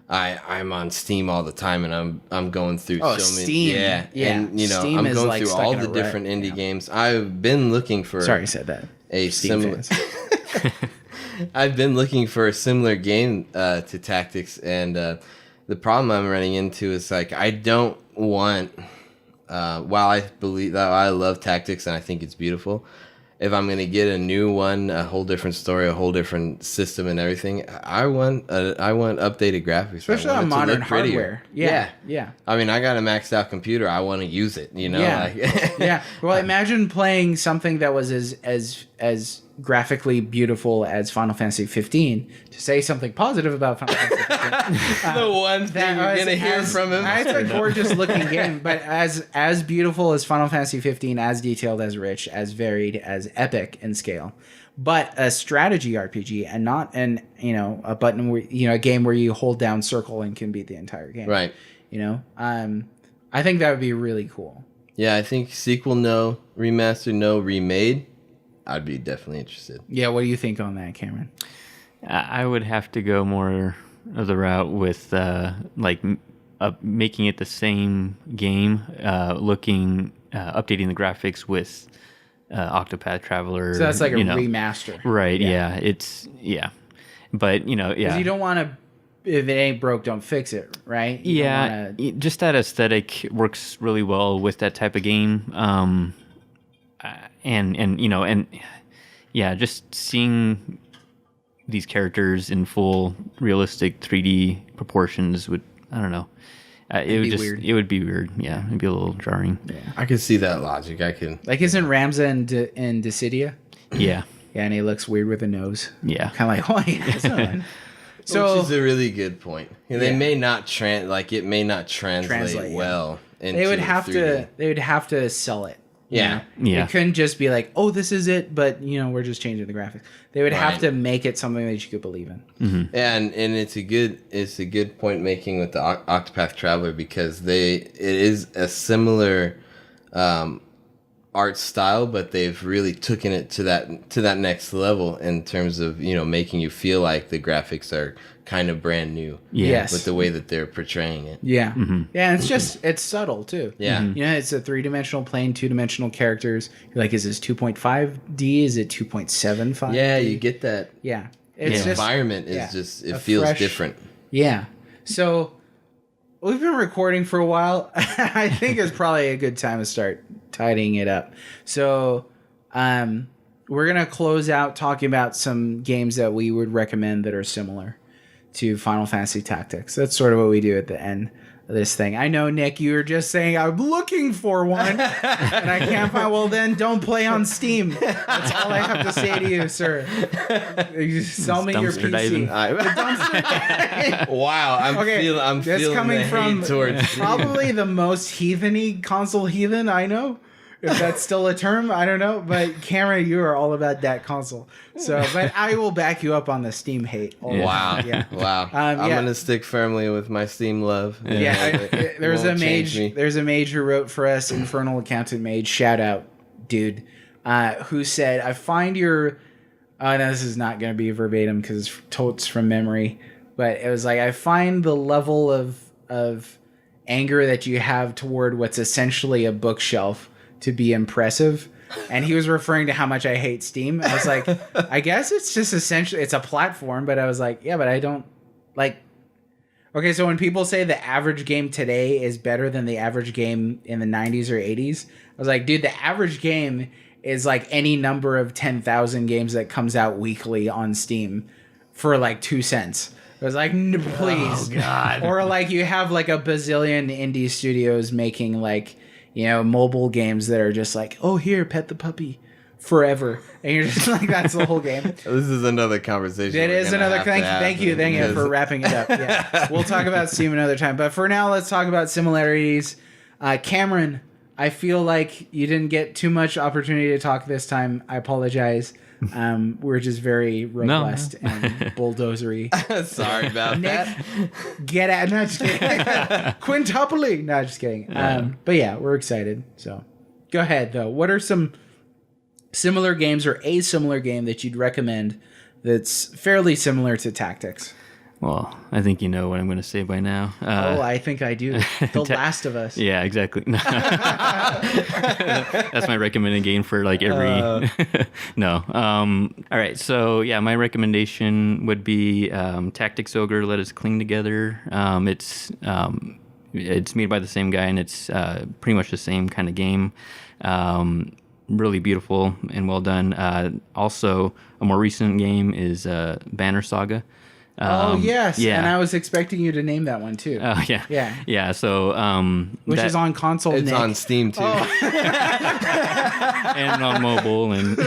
I'm on Steam all the time, and I'm going through so many.
Steam.
Yeah,
Yeah.
and you know,
Steam
I'm
is,
going
like,
through
stuck
all
in a
the
rut.
different indie
Yeah.
games. I've been looking for
Sorry, I said that.
a
Steam
similar.
fans.
I've been looking for a similar game to Tactics, and the problem I'm running into is like I don't want. While I believe that I love Tactics and I think it's beautiful, if I'm gonna get a new one, a whole different story, a whole different system and everything, I want updated graphics,
Especially
I want
on
it to
modern
look prettier.
hardware. Yeah.
I mean, I got a maxed out computer. I want to use it. You know,
Yeah.
like
Yeah. Well, imagine playing something that was as graphically beautiful as Final Fantasy 15. To say something positive about Final Fantasy 15.
the one thing you're gonna hear from him.
It's a gorgeous looking game, but as beautiful as Final Fantasy 15, as detailed, as rich, as varied, as epic in scale, but a strategy RPG and not a button where a game where you hold down circle and can beat the entire game.
Right.
I think that would be really cool.
Yeah, I think sequel no, remaster no, remade. I'd be definitely interested.
Yeah, what do you think on that, Cameron?
I would have to go more of the route with making it the same game, updating the graphics with Octopath Traveler.
So that's like a remaster,
right? Yeah, but
because you don't want to. If it ain't broke, don't fix it, right?
Just that aesthetic works really well with that type of game. Just seeing these characters in full realistic 3D proportions would, I don't know.
Weird.
It would be weird. Yeah, it'd be a little jarring.
Yeah.
I can see that logic. I can.
Like, isn't Ramza in Dissidia?
Yeah.
Yeah, and he looks weird with a nose.
Yeah.
Kind of like, oh, yeah, that's not one. So,
which is a really good point. They may not it may not translate well. Into
they would have
3D.
They would have to sell it.
Yeah.
Yeah.
It couldn't just be like, oh, this is it, but we're just changing the graphics. They would have to make it something that you could believe in.
Mm-hmm.
And it's a good point making with the Octopath Traveler, because it is a similar art style, but they've really taken it to that next level in terms of making you feel like the graphics are kind of brand new.
Yes.
With the way that they're portraying it.
Yeah. Mm-hmm. Yeah, and it's subtle too.
Yeah.
Mm-hmm. It's a 3-dimensional plane, 2-dimensional characters. You're like, is this 2.5D? Is it 2.75D?
Yeah, you get that.
Yeah.
The environment is just, it feels different.
Yeah. So we've been recording for a while. I think it's probably a good time to start tidying it up. So we're going to close out talking about some games that we would recommend that are similar to Final Fantasy Tactics. That's sort of what we do at the end of this thing. I know, Nick, you were just saying, I'm looking for one, and I can't find. Well, then don't play on Steam. That's all I have to say to you, sir. You sell me your PC.
Diving.
Wow, I'm feeling
coming
the
from
hate towards
probably the most heatheny console heathen I know. If that's still a term, I don't know. But Cameron, you are all about that console. So, but I will back you up on the Steam hate.
Wow.
Yeah.
Wow. I'm gonna stick firmly with my Steam love.
There's a mage. There's a mage who wrote for us, Infernal Accountant Mage. Shout out, dude. Who said, "I find your." No, this is not going to be verbatim because it's totes from memory. But it was like, I find the level of anger that you have toward what's essentially a bookshelf to be impressive. And he was referring to how much I hate Steam. I was like, I guess it's just essentially, it's a platform, but I was like, yeah, but I don't like, okay, so when people say the average game today is better than the average game in the 90s or 80s, I was like, dude, the average game is like any number of 10,000 games that comes out weekly on Steam for like 2 cents. I was like, please.
Oh, God.
Or like you have like a bazillion indie studios making like, mobile games that are just like, oh, here, pet the puppy forever. And you're just like, that's the whole game.
This is another conversation.
It is another. Thank you for wrapping it up. Yeah. We'll talk about Steam another time. But for now, let's talk about similarities. Cameron, I feel like you didn't get too much opportunity to talk this time. I apologize. We're just very robust and bulldozery.
Sorry about that.
Get at, no, just kidding. Quintuply. No, just kidding. But yeah, we're excited. So go ahead though. What are some similar games or a similar game that you'd recommend that's fairly similar to Tactics?
Well, I think you know what I'm going to say by now.
I think I do. The Last of Us.
Yeah, exactly. That's my recommended game for like every. No. All right. So yeah, my recommendation would be Tactics Ogre. Let Us Cling Together. It's made by the same guy, and it's pretty much the same kind of game. Really beautiful and well done. Also, a more recent game is Banner Saga.
Oh yes,
yeah.
And I was expecting you to name that one too.
Oh yeah,
yeah.
So
which is on console.
It's
Nick.
on Steam too.
and on mobile, and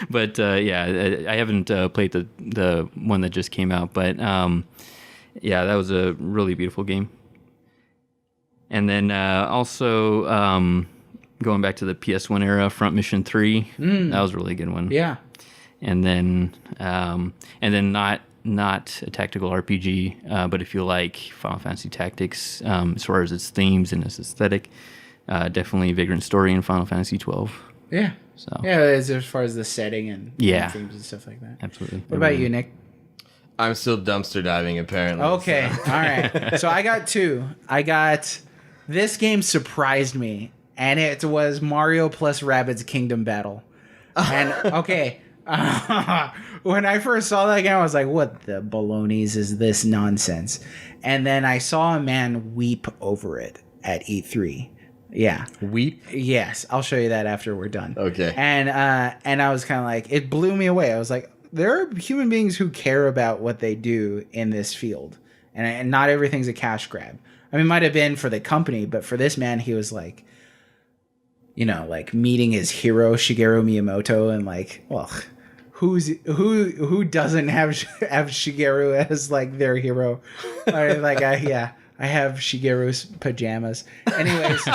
but yeah, I haven't played the one that just came out, but yeah, that was a really beautiful game. And then also going back to the PS1 era, Front Mission 3, that was a really good one.
Yeah.
And then not a tactical RPG, but if you like Final Fantasy Tactics, as far as its themes and its aesthetic, definitely Vagrant Story and Final Fantasy 12.
Yeah.
So
yeah, as far as the setting and
Yeah.
themes and stuff like that.
absolutely.
What about you, Nick?
I'm still dumpster diving apparently.
Okay.
so.
All right. So I got two. This game surprised me, and it was Mario plus Rabbids Kingdom Battle. And okay. When I first saw that game, I was like, what the balonies is this nonsense? And then I saw a man weep over it at E3. Yeah.
Weep?
Yes. I'll show you that after we're done.
Okay.
And I was kind of like, it blew me away. I was like, there are human beings who care about what they do in this field. And not everything's a cash grab. I mean, it might have been for the company, but for this man, he was like, you know, like meeting his hero, Shigeru Miyamoto, and like, well, who doesn't have Shigeru as like their hero? Or like, I have Shigeru's pajamas. Anyways,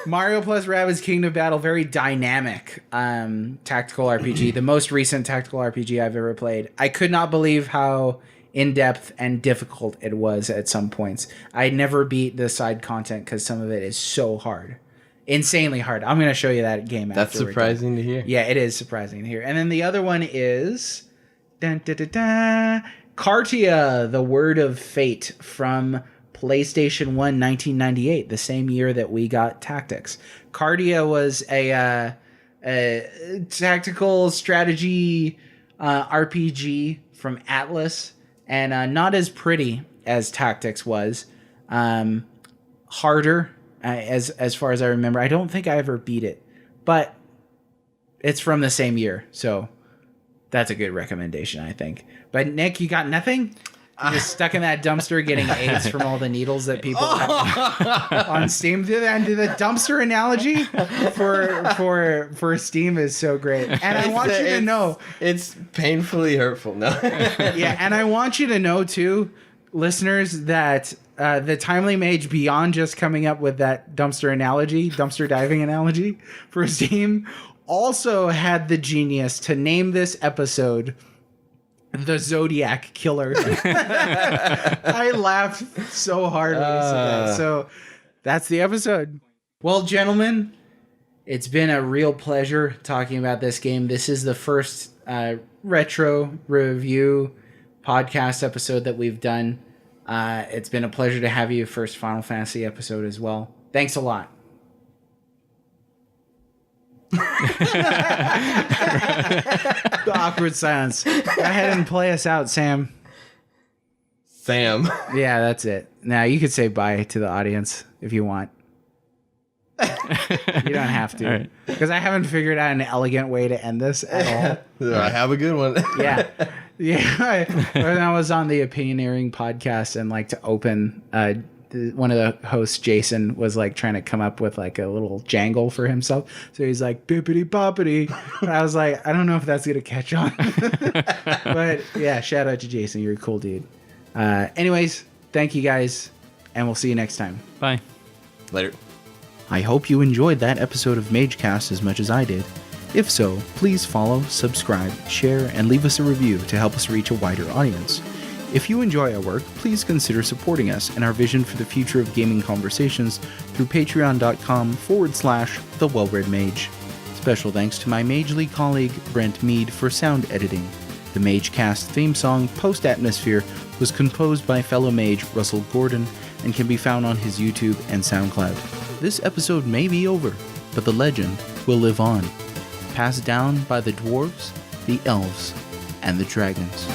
Mario plus Rabbids Kingdom Battle, very dynamic tactical RPG. The most recent tactical RPG I've ever played. I could not believe how in-depth and difficult it was at some points. I never beat the side content because some of it is so hard. Insanely hard. I'm going to show you that game
That's
after
surprising to hear.
Yeah, it is surprising to hear. And then the other one is Cartia, The Word of Fate from PlayStation 1 1998, the same year that we got Tactics. Cartia was a tactical strategy RPG from Atlas, and not as pretty as Tactics was. Harder. As far as I remember, I don't think I ever beat it, but it's from the same year, so that's a good recommendation, I think. But Nick, you got nothing? You're just stuck in that dumpster getting AIDS from all the needles that people have on Steam. The dumpster analogy for Steam is so great, and I want you to know
it's painfully hurtful. No,
yeah, and I want you to know too, listeners, that the Timely Mage, beyond just coming up with that dumpster diving analogy for Steam, also had the genius to name this episode The Zodiac Killer. I laughed so hard when he said that. So that's the episode. Well, gentlemen, it's been a real pleasure talking about this game. This is the first retro review podcast episode that we've done. It's been a pleasure to have you first Final Fantasy episode as well. Thanks a lot. The awkward silence. Go ahead and play us out, Sam.
Sam.
Yeah, that's it. Now you could say bye to the audience if you want. You don't have to, because I haven't figured out an elegant way to end this at all.
I have a good one.
Yeah. When I was on the Opinioneering podcast, and like to open, one of the hosts, Jason, was like trying to come up with like a little jangle for himself. So he's like bippity boppity. And I was like, I don't know if that's gonna catch on. But yeah, shout out to Jason. You're a cool dude. Anyways, thank you guys, and we'll see you next time.
Bye.
Later.
I hope you enjoyed that episode of MageCast as much as I did. If so, please follow, subscribe, share, and leave us a review to help us reach a wider audience. If you enjoy our work, please consider supporting us and our vision for the future of gaming conversations through patreon.com/The Well-Read Mage. Special thanks to my Mage League colleague, Brent Mead, for sound editing. The MageCast theme song, Post Atmosphere, was composed by fellow mage Russell Gordon and can be found on his YouTube and SoundCloud. This episode may be over, but the legend will live on, passed down by the dwarves, the elves, and the dragons.